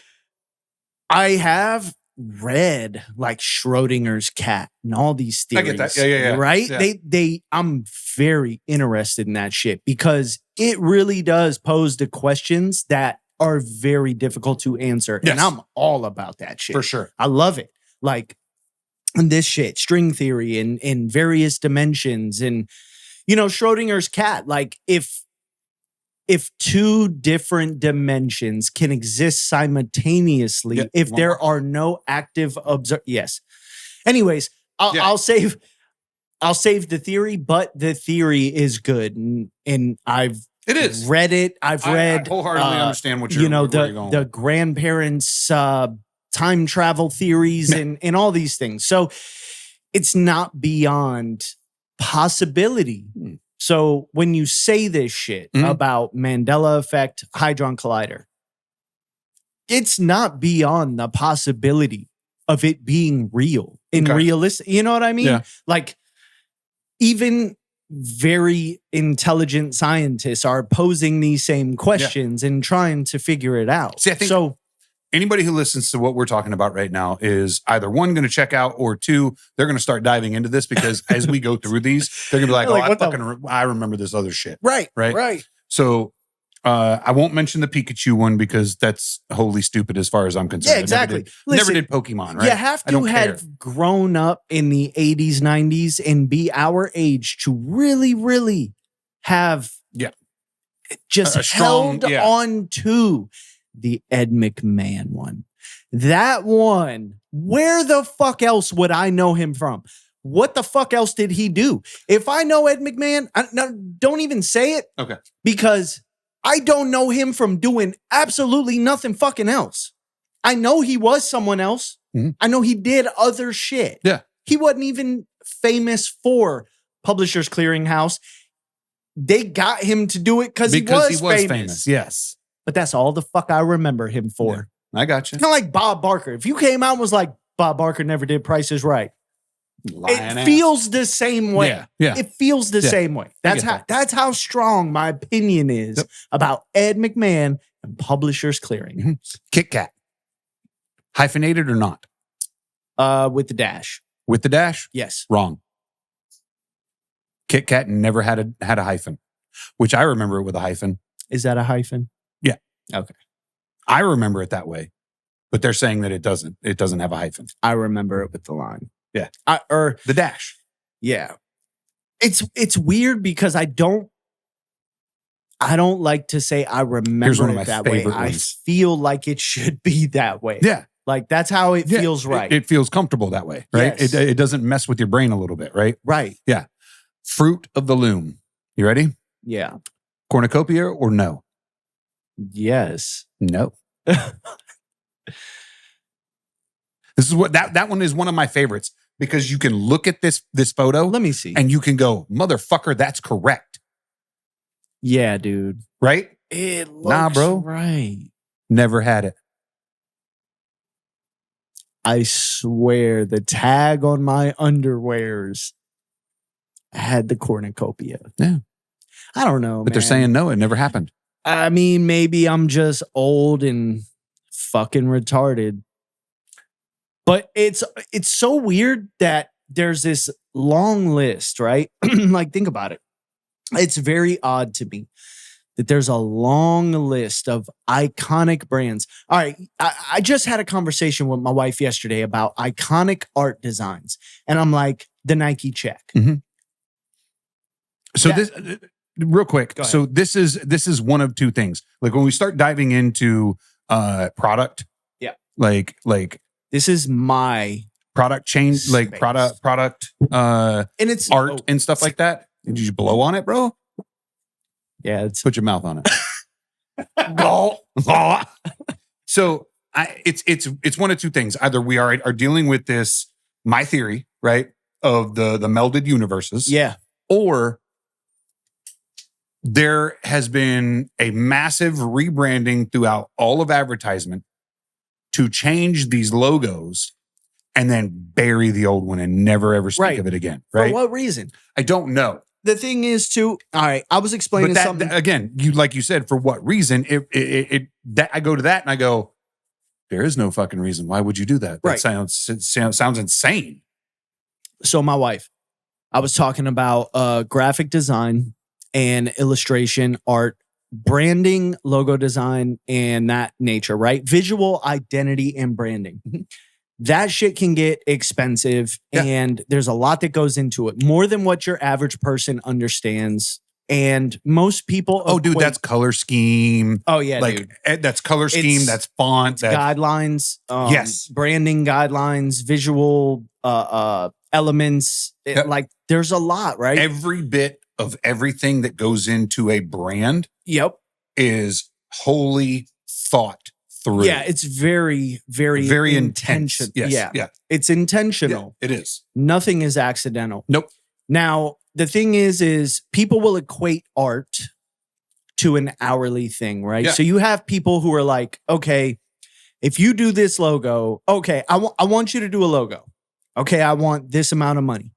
I have read like Schrodinger's cat and all these theories. I get that. Yeah. Right? Yeah. I'm very interested in that shit because it really does pose the questions that are very difficult to answer. Yes. And I'm all about that shit. For sure. I love it. Like, and this shit, string theory and various dimensions and, Schrodinger's cat, like if two different dimensions can exist simultaneously, if there are no active yes. Anyways, I'll save the theory, but the theory is good, and I've read it. I wholeheartedly understand what you're going. The grandparents' time travel theories and all these things. So it's not beyond possibility. So when you say this shit about Mandela effect, Hadron Collider, it's not beyond the possibility of it being real and realistic. You know what I mean? Yeah. Like, even very intelligent scientists are posing these same questions and trying to figure it out. See, I think anybody who listens to what we're talking about right now is either one, going to check out, or two, they're going to start diving into this, because as we go through these, they're going to be like, I remember this other shit. Right. So I won't mention the Pikachu one, because that's wholly stupid as far as I'm concerned. Yeah, exactly. Never did Pokemon, right? You have to have grown up in the 80s, 90s, and be our age to really, really have just held on to the Ed McMahon one. That one, where the fuck else would I know him from? What the fuck else did he do? If I know Ed McMahon, don't even say it. Okay. Because I don't know him from doing absolutely nothing fucking else. I know he was someone else. Mm-hmm. I know he did other shit. Yeah. He wasn't even famous for Publishers Clearinghouse. They got him to do it because he was famous. Yes. But that's all the fuck I remember him for. Yeah, I got you. Kind of like Bob Barker. If you came out and was like, Bob Barker never did Price is Right. It feels the same way. Yeah. It feels the same way. That's how strong my opinion is about Ed McMahon and Publishers Clearing. Mm-hmm. Kit Kat. Hyphenated or not? With the dash. With the dash? Yes. Wrong. Kit Kat never had a hyphen, which I remember it with a hyphen. Is that a hyphen? Yeah. Okay. I remember it that way, but they're saying that it doesn't. It doesn't have a hyphen. I remember it with the line. Yeah. Or the dash. Yeah. It's weird because I don't like to say I remember it that way. I feel like it should be that way. Yeah. Like that's how it feels right. It feels comfortable that way, right? Yes. It doesn't mess with your brain a little bit, right? Right. Yeah. Fruit of the Loom. You ready? Yeah. Cornucopia or no? Yes. No. This is what that one is one of my favorites, because you can look at this photo. Let me see. And you can go, motherfucker, that's correct. Yeah, dude. Right? It looks bro. Right. Never had it. I swear the tag on my underwears had the cornucopia. Yeah. I don't know, but they're saying no, it never happened. I mean, maybe I'm just old and fucking retarded. But it's so weird that there's this long list, right? Like, think about it. It's very odd to me that there's a long list of iconic brands. All right, I just had a conversation with my wife yesterday about iconic art designs. And I'm like, the Nike check. Mm-hmm. So this, real quick. So this is one of two things. Like when we start diving into product. Yeah. Like this is my product change, space. like product and it's art and stuff like that. Did you blow on it, bro? Yeah, put your mouth on it. So it's one of two things. Either we are dealing with this, my theory, right, of the melded universes. Yeah. Or there has been a massive rebranding throughout all of advertisement to change these logos and then bury the old one and never ever speak of it again. Right? For what reason? I don't know. The thing is, too. All right, I was explaining something again. Like you said, for what reason? I go to that and I go, there is no fucking reason. Why would you do that? That sounds insane. So my wife, I was talking about graphic design and illustration, art, branding, logo design, and that nature, right? Visual identity and branding. Mm-hmm. that shit can get expensive, and there's a lot that goes into it, more than what your average person understands. And most people, dude, that's color scheme. Oh yeah, like dude. That's color scheme. That's font. That's guidelines. Yes, branding guidelines, visual elements. Like there's a lot, right? Every bit of everything that goes into a brand, is wholly thought through. Yeah, it's very, very, very intentional. Yes, yeah, it's intentional. Yeah, it is. Nothing is accidental. Nope. Now, the thing is people will equate art to an hourly thing, right? Yeah. So you have people who are like, okay, if you do this logo, okay, I want you to do a logo. Okay, I want this amount of money.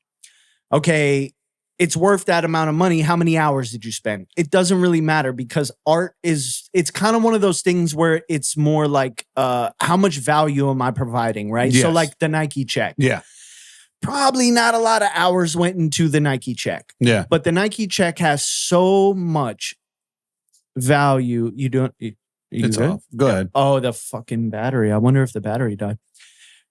Okay, it's worth that amount of money. How many hours did you spend? It doesn't really matter, because art it's kind of one of those things where it's more like, how much value am I providing, right? Yes. So like the Nike check. Yeah. Probably not a lot of hours went into the Nike check. Yeah. But the Nike check has so much value. It's off. Go ahead. Oh, the fucking battery. I wonder if the battery died.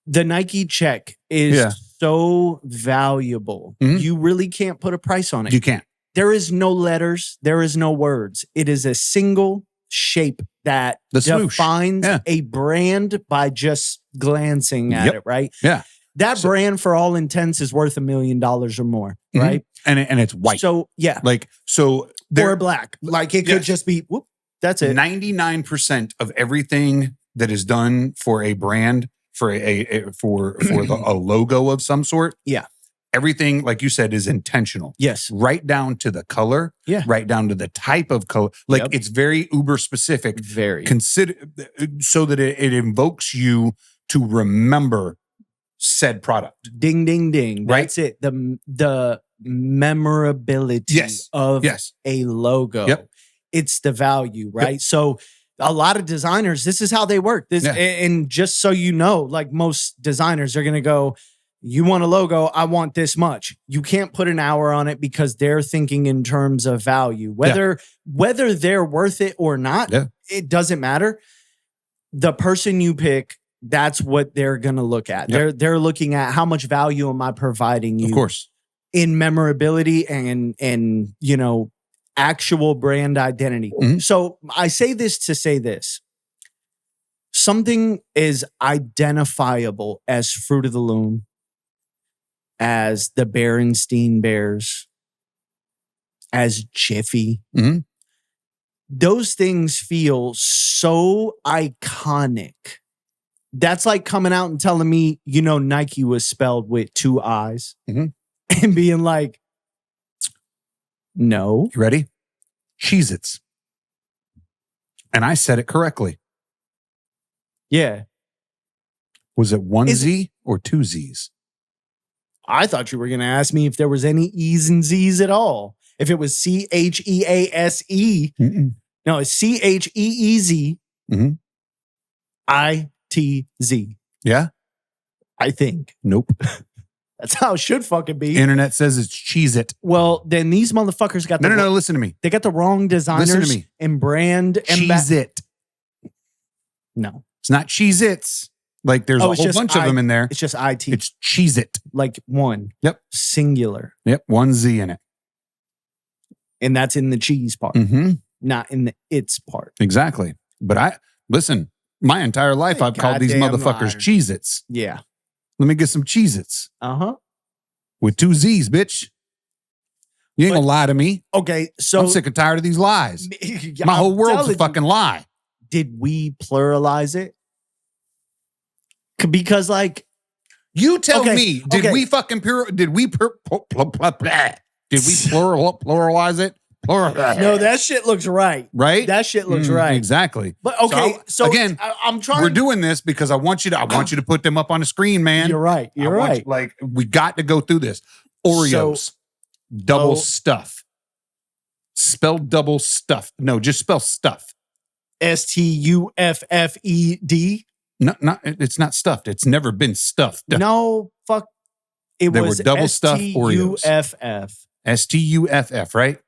The Nike check is so valuable. Mm-hmm. You really can't put a price on it. You can't. There is no letters. There is no words. It is a single shape that defines a brand by just glancing at it, right? Yeah. That brand, for all intents, is worth $1 million or more, right? And it's white. So yeah, or black. Like it could just be. Whoop, that's it. 99% of everything that is done for a brand, for a logo of some sort. Yeah. Everything, like you said, is intentional. Yes. Right down to the color. Yeah. Right down to the type of color. Like it's very uber specific. Very. Consider so that it invokes you to remember said product. Ding, ding, ding. Right? That's it. The memorability of a logo. Yep. It's the value, right? Yep. So a lot of designers, this is how they work. And just so you know, like most designers are going to go, you want a logo, I want this much. You can't put an hour on it because they're thinking in terms of value. Whether they're worth it or not, it doesn't matter. The person you pick, that's what they're going to look at. Yep. They're looking at how much value am I providing you? Of course. In memorability and actual brand identity. Mm-hmm. So I say this to say this. Something is identifiable as Fruit of the Loom, as the Berenstein Bears, as Jiffy. Mm-hmm. Those things feel so iconic. That's like coming out and telling me, Nike was spelled with 2 I's and being like, no. You ready? Cheez-Its. And I said it correctly. Yeah. Was it 1 Z or 2 Z's? I thought you were going to ask me if there was any E's and Z's at all. If it was CHEASE. No, it's CHEEZ. ITZ. Yeah? I think. Nope. That's how it should fucking be. Internet says it's Cheez-It. Well, then these motherfuckers got No, listen to me. They got the wrong designers. Listen to me. And brand. Cheez-It. No. It's not Cheez-Its. Like there's a whole bunch of them in there. It's just IT. It's Cheez-It. Like one. Yep. Singular. Yep. 1 Z in it. And that's in the cheese part. Not in the it's part. Exactly. But listen, my entire life I've called these motherfuckers Cheez-Its. Yeah. Let me get some Cheez-Its. Uh-huh. With 2 Z's, bitch. You ain't gonna lie to me. Okay, so I'm sick and tired of these lies. My whole world's a fucking lie. Did we pluralize it? Because like you tell me, did we fucking pluralize it? No, that shit looks right. Right? That shit looks right. Exactly. But okay, so again, I'm trying. We're doing this because I want you to put them up on the screen, man. You're right. You're right. Like we got to go through this. Oreos, double stuff. Spell double stuff. No, just spell stuff. STUFFED. No, it's not stuffed. It's never been stuffed. No, fuck. They were double stuffed Oreos. STUFF, right?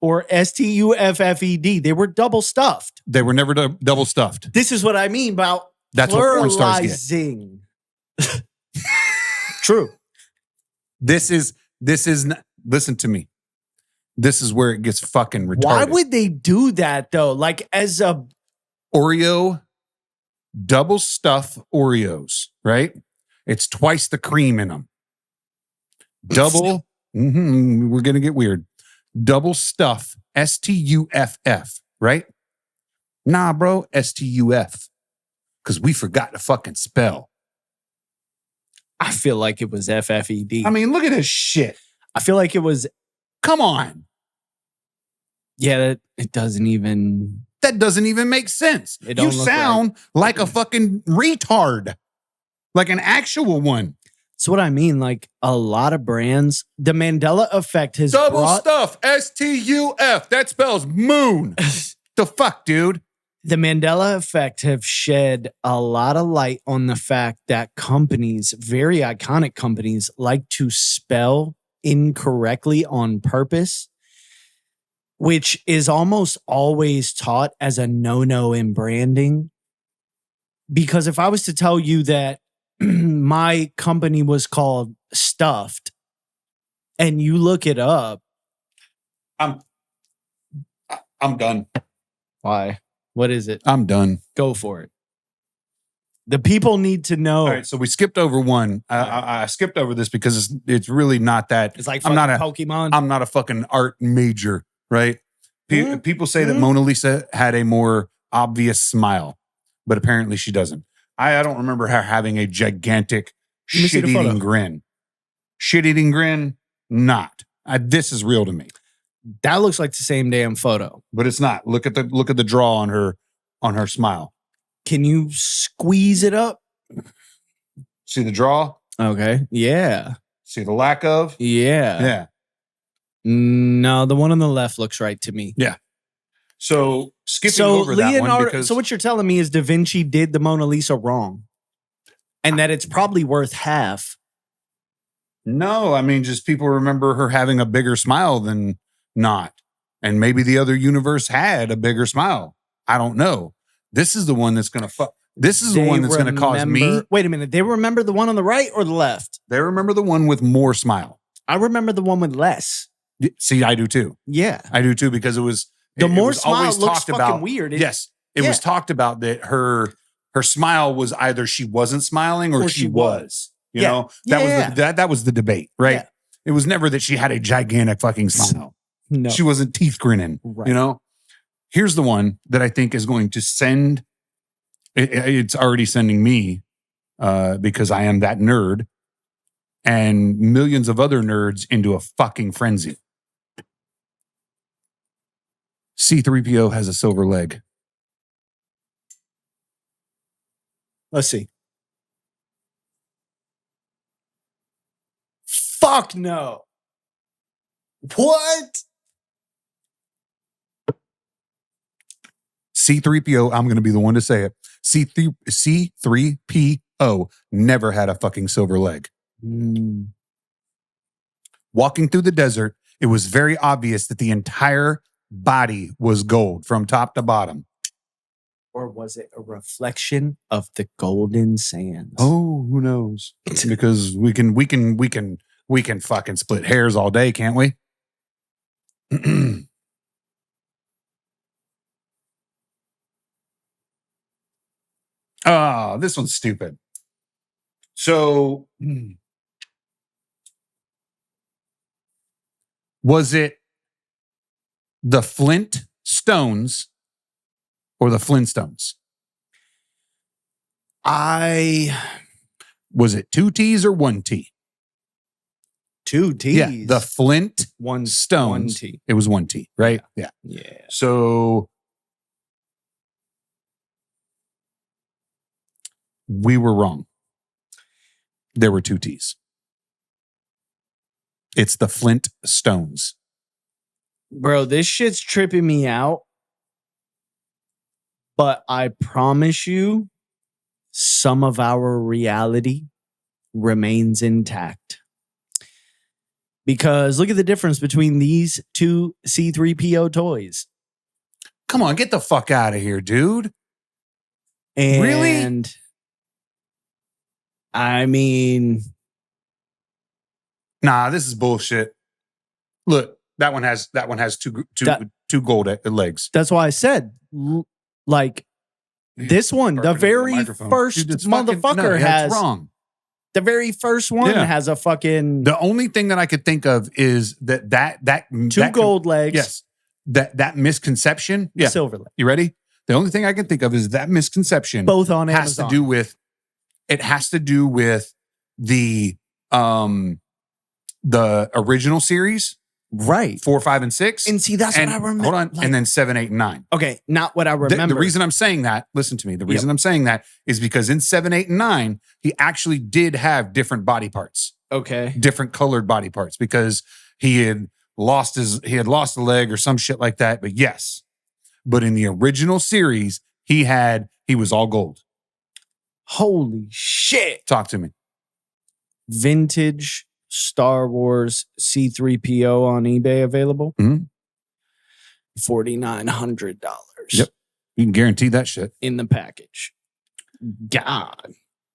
Or STUFFED. They were double stuffed. They were never double stuffed. This is what I mean about that's what porn stars get. True. This is listen to me. This is where it gets fucking retarded. Why would they do that though? Like as a Oreo, double stuff Oreos, right? It's twice the cream in them. Double, we're going to get weird. Double stuff, STUFF, right? Nah, bro, STUF. Because we forgot to fucking spell. I feel like it was FFED. I mean, look at this shit. I feel like it was. Come on. Yeah, it doesn't even. That doesn't even make sense. You sound like a fucking retard. Like an actual one. That's what I mean. Like a lot of brands, the Mandela effect has double stuff, STUF. That spells moon. The fuck, dude? The Mandela effect have shed a lot of light on the fact that companies, very iconic companies, like to spell incorrectly on purpose, which is almost always taught as a no-no in branding. Because if I was to tell you that my company was called Stuffed and you look it up, I'm done. Why? What is it? I'm done. Go for it. The people need to know. All right, so we skipped over one. I skipped over this because it's really not that. It's like I'm not a Pokemon. I'm not a fucking art major, right? People say that Mona Lisa had a more obvious smile, but apparently she doesn't. I don't remember her having a gigantic shit-eating grin. Shit-eating grin, not. This is real to me. That looks like the same damn photo, but it's not. Look at the draw on her smile. Can you squeeze it up? See the draw? Okay. Yeah. See the lack of? Yeah. Yeah. No, the one on the left looks right to me. Yeah. So skipping over that one because... So what you're telling me is Da Vinci did the Mona Lisa wrong, and that it's probably worth half. No, I mean just people remember her having a bigger smile than not, and maybe the other universe had a bigger smile. I don't know. This is the one that's gonna fuck. This is the one that's gonna cause me. Wait a minute. They remember the one on the right or the left? They remember the one with more smile. I remember the one with less. See, I do too. Yeah, I do too because it was the more smile looks fucking weird. Yes, it was talked about that her smile was either she wasn't smiling or she was. You know, that was the debate, right? Yeah. It was never that she had a gigantic fucking smile. No, she wasn't teeth grinning. Right. You know, here's the one that I think is going to send. It's already sending me because I am that nerd, and millions of other nerds into a fucking frenzy. C-3PO has a silver leg. Let's see. Fuck no. What? C-3PO, I'm going to be the one to say it. C-3PO never had a fucking silver leg. Walking through the desert, it was very obvious that the entire body was gold from top to bottom. Or was it a reflection of the golden sands? Oh, who knows? Because we can fucking split hairs all day, can't we? Ah, this one's stupid. So, was it the Flint Stones or the Flintstones? Was it 2 T's or 1 T? 2 T's. Yeah, the Flint Stones. 1 T. It was 1 T, right? Yeah. So we were wrong. There were 2 T's. It's the Flint Stones. Bro, this shit's tripping me out. But I promise you, some of our reality remains intact. Because look at the difference between these 2 C-3PO toys. Come on, get the fuck out of here, dude. And really? I mean, Nah, this is bullshit. Look, that one has two gold legs. that's why I said, like, this one, the very first Dude, it's fucking- motherfucker no, has it's wrong. the very first one Yeah. has a fucking The only thing that I could think of is that two gold legs. Yes, that misconception. Yeah, Silver leg. you ready? The only thing I can think of is that misconception. Both on has Amazon. to do with. It has to do with the original series, Right. 4, 5, and 6. And see, that's and, what I remember. Hold on, Like, and then 7, 8, and 9. okay, not what I The remember. reason I'm saying that, listen to me. The reason I'm saying that is because in 7, 8, and 9, he actually did have different body parts, okay. different colored body parts, because he had lost a leg or some shit like that. But yes, but in the original series, he was all gold. Holy shit. Talk to me. Vintage Star Wars C3PO on eBay available. Mhm. $4,900 Yep. You can guarantee that shit. in the package. God.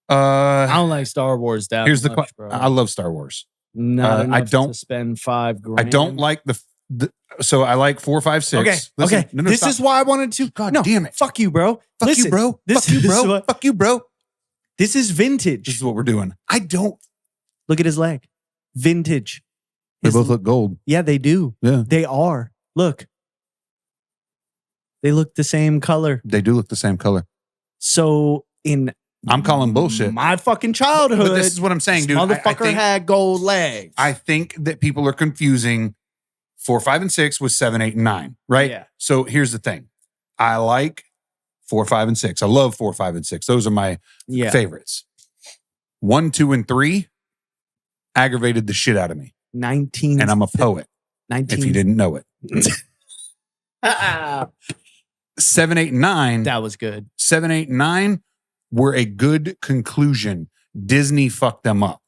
I Uh, don't like Star Wars that here's much, bro. I love Star Wars. Not I enough don't- to spend $5,000. I don't like so I like 4, 5, 6. Okay, Listen, okay. no, This stop. is why I wanted to. God no, damn it. Fuck you, bro. Fuck Listen, you, bro. This Fuck you, is bro. what- Fuck you, bro. This is vintage. This is what we're doing. I don't. Look at his leg. Vintage. They His- both look gold. Yeah, they do. Yeah. They are. Look. They look the same color. They do look the same color. So in I'm calling bullshit. my fucking childhood, But this is what I'm saying, dude. motherfucker had gold legs. I think that people are confusing 4, 5, and 6 with 7, 8, and 9, right? Yeah. So here's the thing. I like 4, 5, and 6. I love 4, 5, and 6. Those are my yeah. favorites. 1, 2, and 3 aggravated the shit out of me. 19 And I'm a poet, 19 if you didn't know it. 7, 8, and 9. That was good. 7, 8, and 9 were a good conclusion. Disney fucked them up.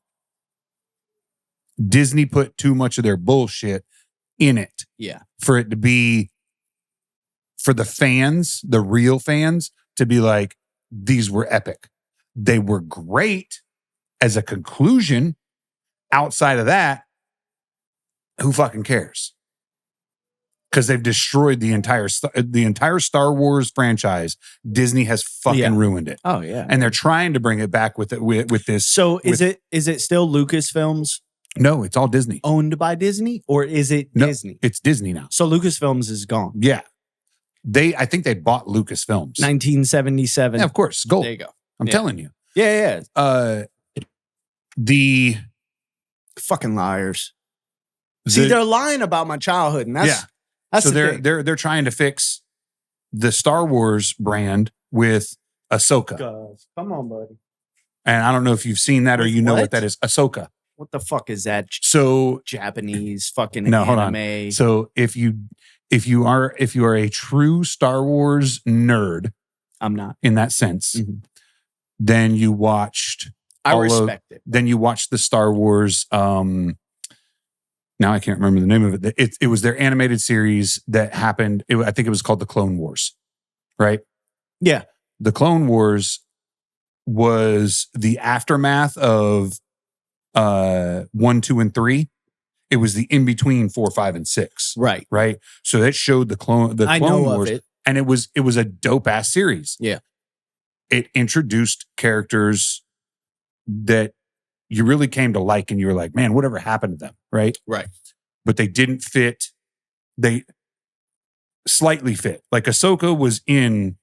Disney put too much of their bullshit in it Yeah. for it to be, for the fans, the real fans, to be like, these were epic. They were great as a conclusion. Outside of that, who fucking cares? Because they've destroyed the entire Star Wars franchise. Disney has fucking ruined it, Oh yeah. and they're trying to bring it back with this. So is it still Lucasfilms No, it's all Disney. owned by Disney, or is it No. Disney? It's Disney now. So Lucasfilms is gone. Yeah, I think they bought Lucasfilms. 1977. Yeah, of course, gold. There you go. I'm Yeah. telling you. Yeah, yeah. The Fucking liars. See, they're lying about my childhood, and that's so the thing. they're trying to fix the Star Wars brand with Ahsoka, Come on, buddy. and I don't know if you've seen that or you know what What? that is. Ahsoka. What the fuck is that? So Japanese fucking no, hold on. anime. So if you are a true Star Wars nerd I'm not. in that sense, Mhm. then you watched. I all of- respect it. Then you watched the Star Wars. Now I can't remember the name of it. It was their animated series that happened. I think it was called the Clone Wars, right? Yeah. The Clone Wars was the aftermath of 1, 2, and 3. It was the in between 4, 5, and 6. Right. Right. So that showed the Clone I know Wars, of it. and it was a dope ass series. Yeah. It introduced characters that you really came to like, and you were like, man, whatever happened to them, right? Right. But they didn't fit. They slightly fit. Like Ahsoka was in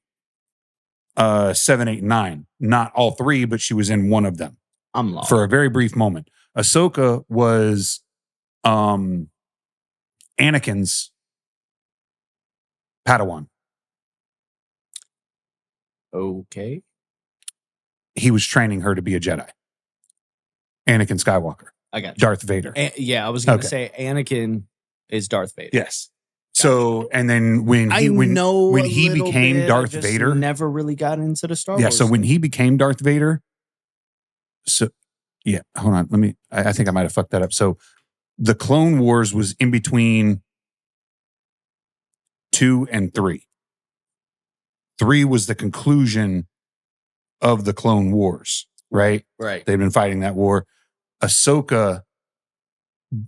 7, 8, 9, not all 3, but she was in one of them I'm lost. for a very brief moment. Ahsoka was Anakin's Padawan. Okay. He was training her to be a Jedi. Anakin Skywalker, I got you. Darth Vader. Yeah, I was going to Okay. say Anakin is Darth Vader. Yes. So, and then when I he know when a he little became bit, I Darth just Vader, never really got into the Star yeah. Wars. So when thing. he became Darth Vader, so yeah, hold on. Let me. I think I might have fucked that up. So the Clone Wars was in between 2 and 3. 3 was the conclusion of the Clone Wars. right? Right. They've been fighting that war. Ahsoka,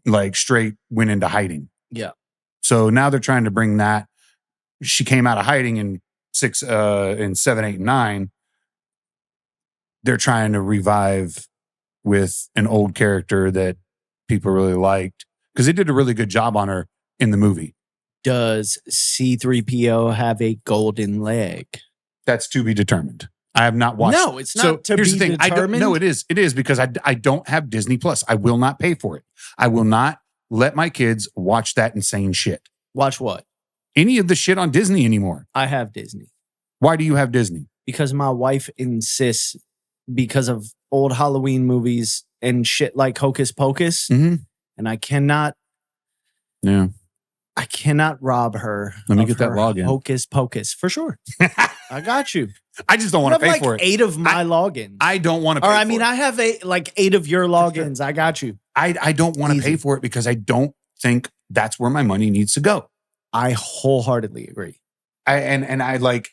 like, straight went into hiding. Yeah. So now they're trying to bring that. She came out of hiding in 7, 8, and 9. They're trying to revive with an old character that people really liked because they did a really good job on her in the movie. Does C-3PO have a golden leg? That's to be determined. I have not watched. No, it's not to here's be the thing. determined. No, it is. It is because I don't have Disney Plus. I will not pay for it. I will not let my kids watch that insane shit. Watch what? Any of the shit on Disney anymore. I have Disney. Why do you have Disney? Because my wife insists, because of old Halloween movies and shit like Hocus Pocus. Mm-hmm. And I cannot rob her. Let me get that login. Hocus Pocus. For sure. I got you. I just don't want to pay like for it. 8 of my logins. I don't want to pay or, for it. I mean, I have 8 of your logins. Sure. I got you. I don't want to pay for it because I don't think that's where my money needs to go. I wholeheartedly agree. I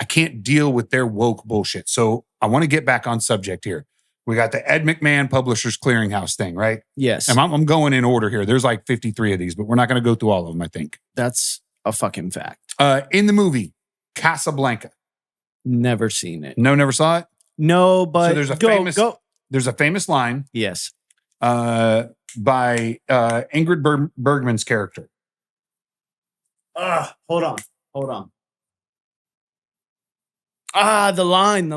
can't deal with their woke bullshit. So I want to get back on subject here. We got the Ed McMahon Publishers Clearinghouse thing, right? Yes. And I'm going in order here. There's like 53 of these, but we're not going to go through all of them, I think. That's a fucking fact. In the movie, Casablanca. Never seen it. No, never saw it? No, but so there's a famous line. Yes. By Ingrid Bergman's character. Hold on. The line.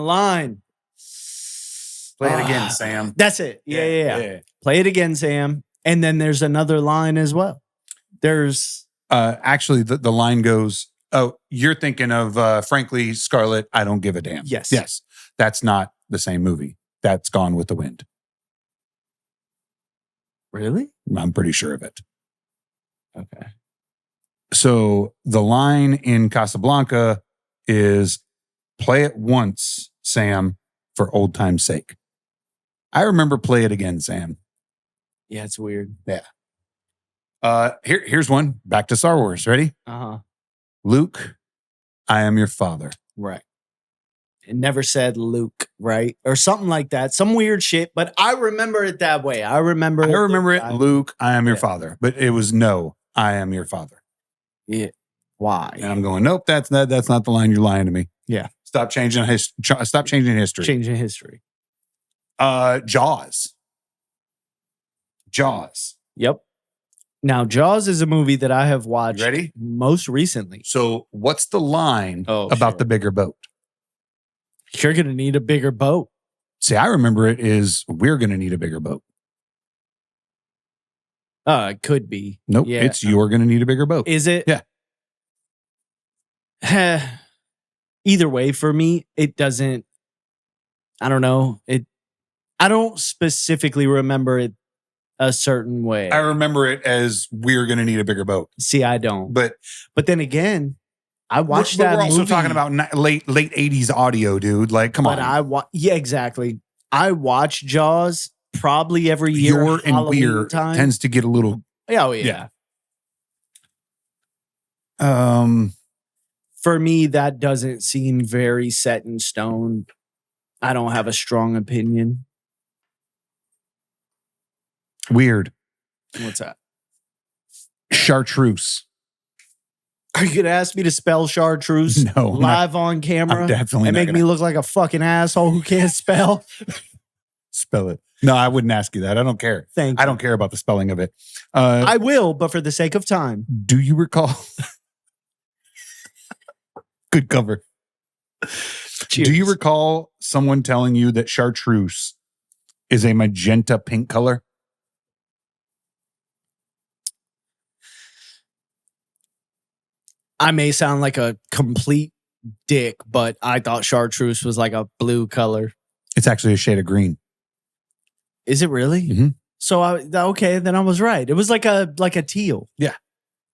Play it again, Sam. That's it. Yeah. Play it again, Sam. And then there's another line as well. There's actually the line goes, oh, you're thinking of frankly, Scarlett, I don't give a damn. Yes. That's not the same movie. That's Gone with the Wind. Really? I'm pretty sure of it. Okay. So the line in Casablanca is, play it once, Sam, for old time's sake. I remember Play It Again, Sam. Yeah, it's weird. Yeah. Here's one. Back to Star Wars. Ready? Luke, I am your father. Right. It never said Luke, right? Or something like that. Some weird shit, but I remember it that way. I remember it. Luke, I am your father. But it was no, I am your father. Yeah. Why? And I'm going, nope, that's not the line. You're lying to me. Yeah. Stop changing history. Changing history. Jaws. Yep. Now, Jaws is a movie that I have watched ready? Most recently. So what's the line about the bigger boat? You're going to need a bigger boat. See, I remember it is, we're going to need a bigger boat. It could be. Nope. Yeah. It's you're going to need a bigger boat. Is it? Yeah. Either way, for me, it doesn't, I don't know. I don't specifically remember it a certain way. I remember it as we're going to need a bigger boat. See, I don't. But then again, I watched that we're movie. also talking about late 80s audio, dude. Like, come on. Yeah, exactly. I watch Jaws probably every year. Your and weird tends to get a little. Oh, yeah. For me, that doesn't seem very set in stone. I don't have a strong opinion. Weird. What's that? Chartreuse. Are you going to ask me to spell chartreuse live on camera? I'm definitely and not make me look like a fucking asshole who can't spell? Spell it. No, I wouldn't ask you that. I don't care. Thank you. I don't care about the spelling of it. I will, but for the sake of time. Do you recall? Good cover. Cheers. Do you recall someone telling you that chartreuse is a magenta pink color? I may sound like a complete dick, but I thought chartreuse was like a blue color. It's actually a shade of green. Is it really? Mm-hmm. So okay, then I was right. It was like a teal. Yeah.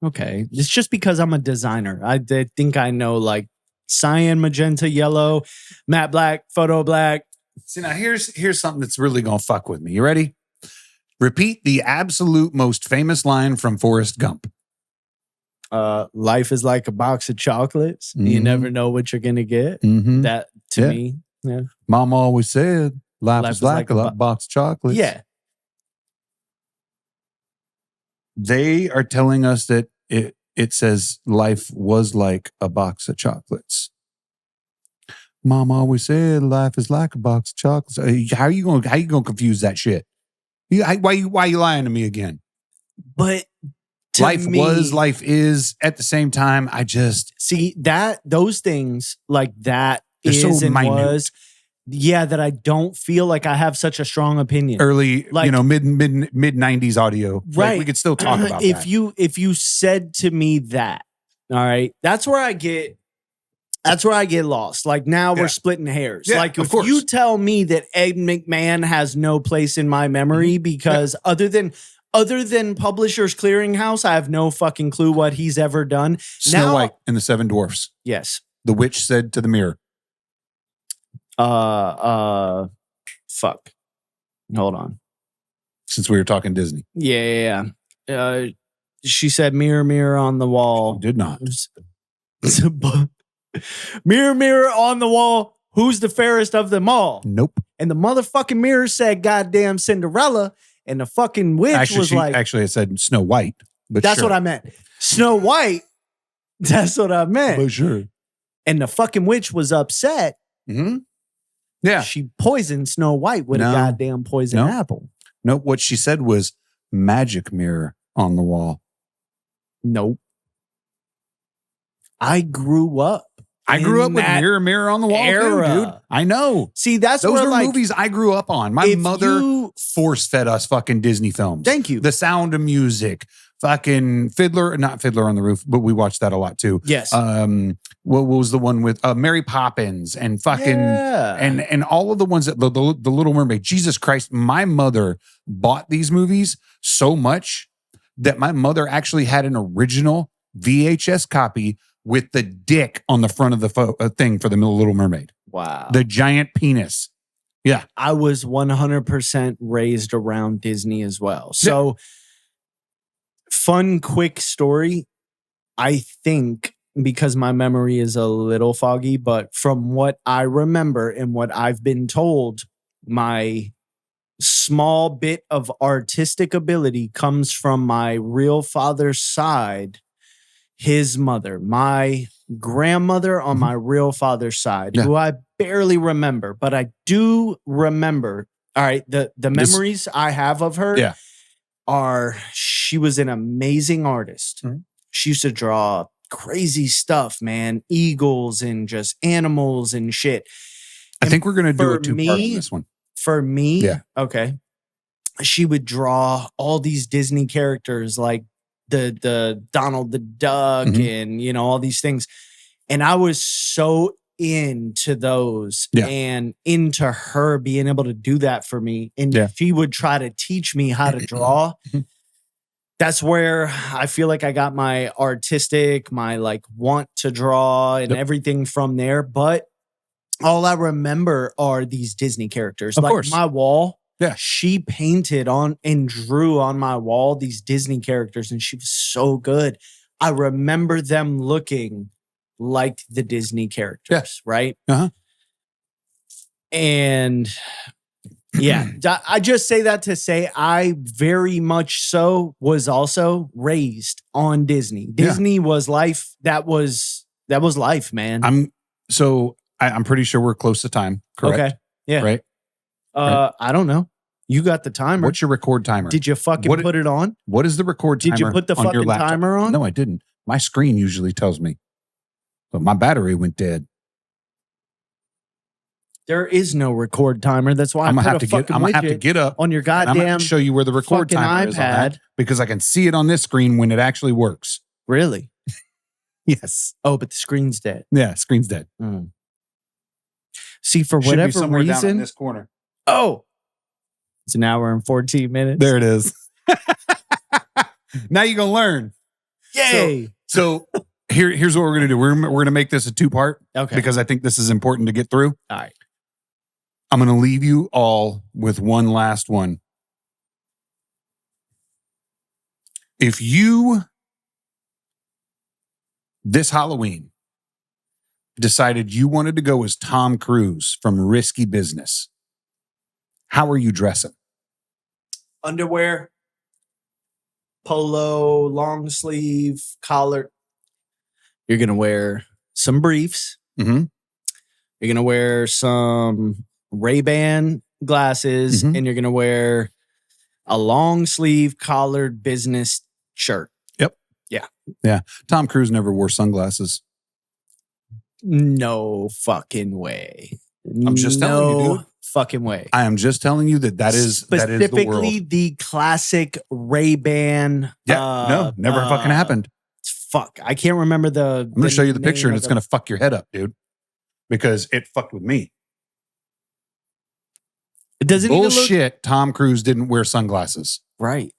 Okay. It's just because I'm a designer. I think I know like cyan, magenta, yellow, matte black, photo black. See, now here's something that's really gonna fuck with me. You ready? Repeat the absolute most famous line from Forrest Gump. Life is like a box of chocolates. Mm-hmm. You never know what you're gonna get. Mm-hmm. That to me. Yeah. Mom always said life is like a box of chocolates. Yeah. They are telling us that it says life was like a box of chocolates. Mom always said life is like a box of chocolates. How are you going to confuse that shit? Why you lying to me again? But life was, life is. At the same time, I just see that those things like that is so and minute. was. Yeah, that I don't feel like I have such a strong opinion. Early, like, mid 90s audio. Right. Like, we could still talk about if that. If you said to me that, all right, that's where I get lost. Like now we're splitting hairs. Yeah, like if you tell me that Ed McMahon has no place in my memory because other than Publishers Clearinghouse, I have no fucking clue what he's ever done. Snow White and the Seven Dwarfs. Yes. The witch said to the mirror. Fuck. Hold on. Since we were talking Disney. Yeah. She said, mirror, mirror on the wall. She did not. Mirror, mirror on the wall. Who's the fairest of them all? Nope. And the motherfucking mirror said, goddamn Cinderella. And the fucking witch Actually, it said Snow White. But that's what I meant. Snow White. That's what I meant. But sure. And the fucking witch was upset. Mm-hmm. Yeah. She poisoned Snow White with a goddamn poison apple. Nope. What she said was magic mirror on the wall. Nope. I grew up with Mirror, Mirror on the Wall era. too, dude. I know. See, those are movies I grew up on. My mother force-fed us fucking Disney films. Thank you. The Sound of Music, fucking not Fiddler on the Roof, but we watched that a lot too. Yes. What was the one with Mary Poppins and fucking and all of the ones that the Little Mermaid. Jesus Christ, my mother bought these movies so much that my mother actually had an original VHS copy with the dick on the front of the thing for the Little Mermaid. Wow. The giant penis. Yeah. I was 100% raised around Disney as well. So, fun, quick story. I think, because my memory is a little foggy, but from what I remember and what I've been told, my small bit of artistic ability comes from my real father's side. His mother, my grandmother on my real father's side, who I barely remember, but I do remember. All right, the memories I have of her are she was an amazing artist. Mm-hmm. She used to draw crazy stuff, man, eagles and just animals and shit. I think we're gonna do a two-part on this one. For me, okay, she would draw all these Disney characters like the Donald the Duck and all these things, and I was so into those and into her being able to do that for me, and she would try to teach me how to draw. That's where I feel like I got my artistic, my like want to draw and everything from there. But all I remember are these Disney characters. Of course. My wall. Yeah, she painted on and drew on my wall these Disney characters, and she was so good. I remember them looking like the Disney characters, right? Uh-huh. And I just say that to say I very much so was also raised on Disney. Disney was life. That was life, man. I'm pretty sure we're close to time. Correct? Okay. Yeah. Right. I don't know. You got the timer. What's your record timer? Did you fucking put it on? What is the record timer? Did you put the fucking timer on? No, I didn't. My screen usually tells me, but my battery went dead. There is no record timer. That's why I'm gonna have to get up on your goddamn. I'm gonna show you where the record timer is on that, because I can see it on this screen when it actually works. Really? Yes. Oh, but the screen's dead. Yeah, screen's dead. Mm. See, for whatever reason, down in this corner. Oh, it's an hour and 14 minutes. There it is. Now you're gonna learn. Yay! So here's what we're gonna do. We're gonna make this a two-part. Okay. Because I think this is important to get through. All right. I'm gonna leave you all with one last one. If you this Halloween decided you wanted to go as Tom Cruise from Risky Business, how are you dressing? Underwear, polo, long sleeve, collar. You're going to wear some briefs. Mm-hmm. You're going to wear some Ray-Ban glasses, Mhm. and you're going to wear a long sleeve collared business shirt. Yep. Yeah. Yeah. Tom Cruise never wore sunglasses. No fucking way. I'm just telling you, dude. Fucking way. I am just telling you that is the world. Specifically the classic Ray-Ban. Yeah. No, never fucking happened. Fuck. I can't remember the. I'm going to show you the picture and it's going to fuck your head up, dude. Because it fucked with me. It doesn't Bullshit. even look Tom Cruise didn't wear sunglasses. right.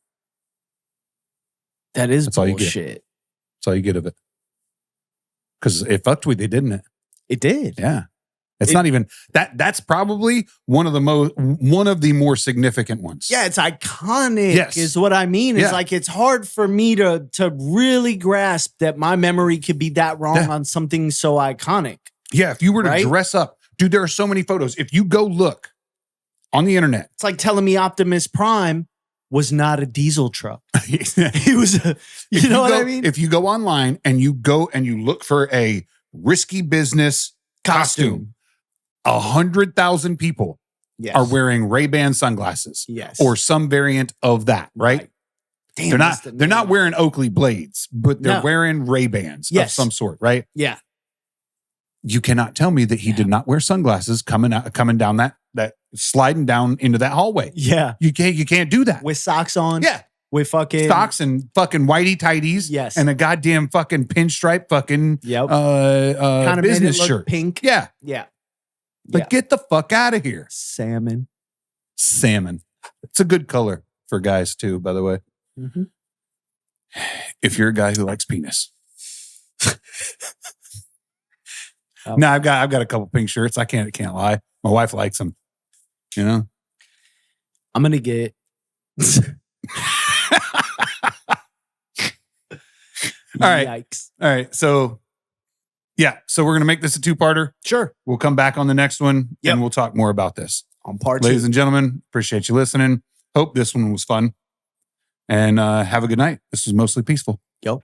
That is That's all you get. bullshit. That's all you get of it. Because it fucked with you, didn't it? It did. Yeah. It's not even that. That's probably one of the more significant ones. Yeah, it's iconic. Yes. Is what I mean. It's Yeah. like it's hard for me to really grasp that my memory could be that wrong Yeah. on something so iconic. Yeah. If you were to Right? dress up, dude, there are so many photos. If you go look on the internet, It's like telling me Optimus Prime was not a diesel truck. He was a, you know what I mean? If you go online and you go and you look for a Risky Business costume, 100,000 people Yes. are wearing Ray-Ban sunglasses Yes. or some variant of that, right? Damn, they're that's not the not name. wearing Oakley blades, but they're No. wearing Ray-Bans of Yes. some sort, right? Yeah. You cannot tell me that he did not wear sunglasses coming down that sliding down into that hallway. Yeah. You can't do that. With socks on. Yeah. With fucking Socks and fucking whitey tighties. Yes. And a goddamn fucking pinstripe fucking Yep. kind of business made it look shirt. pink. Yeah. Yeah. Like Yeah. get the fuck out of here. Salmon. Salmon. It's a good color for guys too, by the way. Mm-hmm. If you're a guy who likes penis. Oh. No, I've got a couple pink shirts. I can't lie. My wife likes them. You know? I'm gonna get All right. Yikes. All right. So yeah. So we're gonna make this a two-parter. Sure. We'll come back on the next one Yep. and we'll talk more about this. On part Ladies 2. and gentlemen, appreciate you listening. Hope this one was fun. And have a good night. This was Mostly Peaceful. Yo.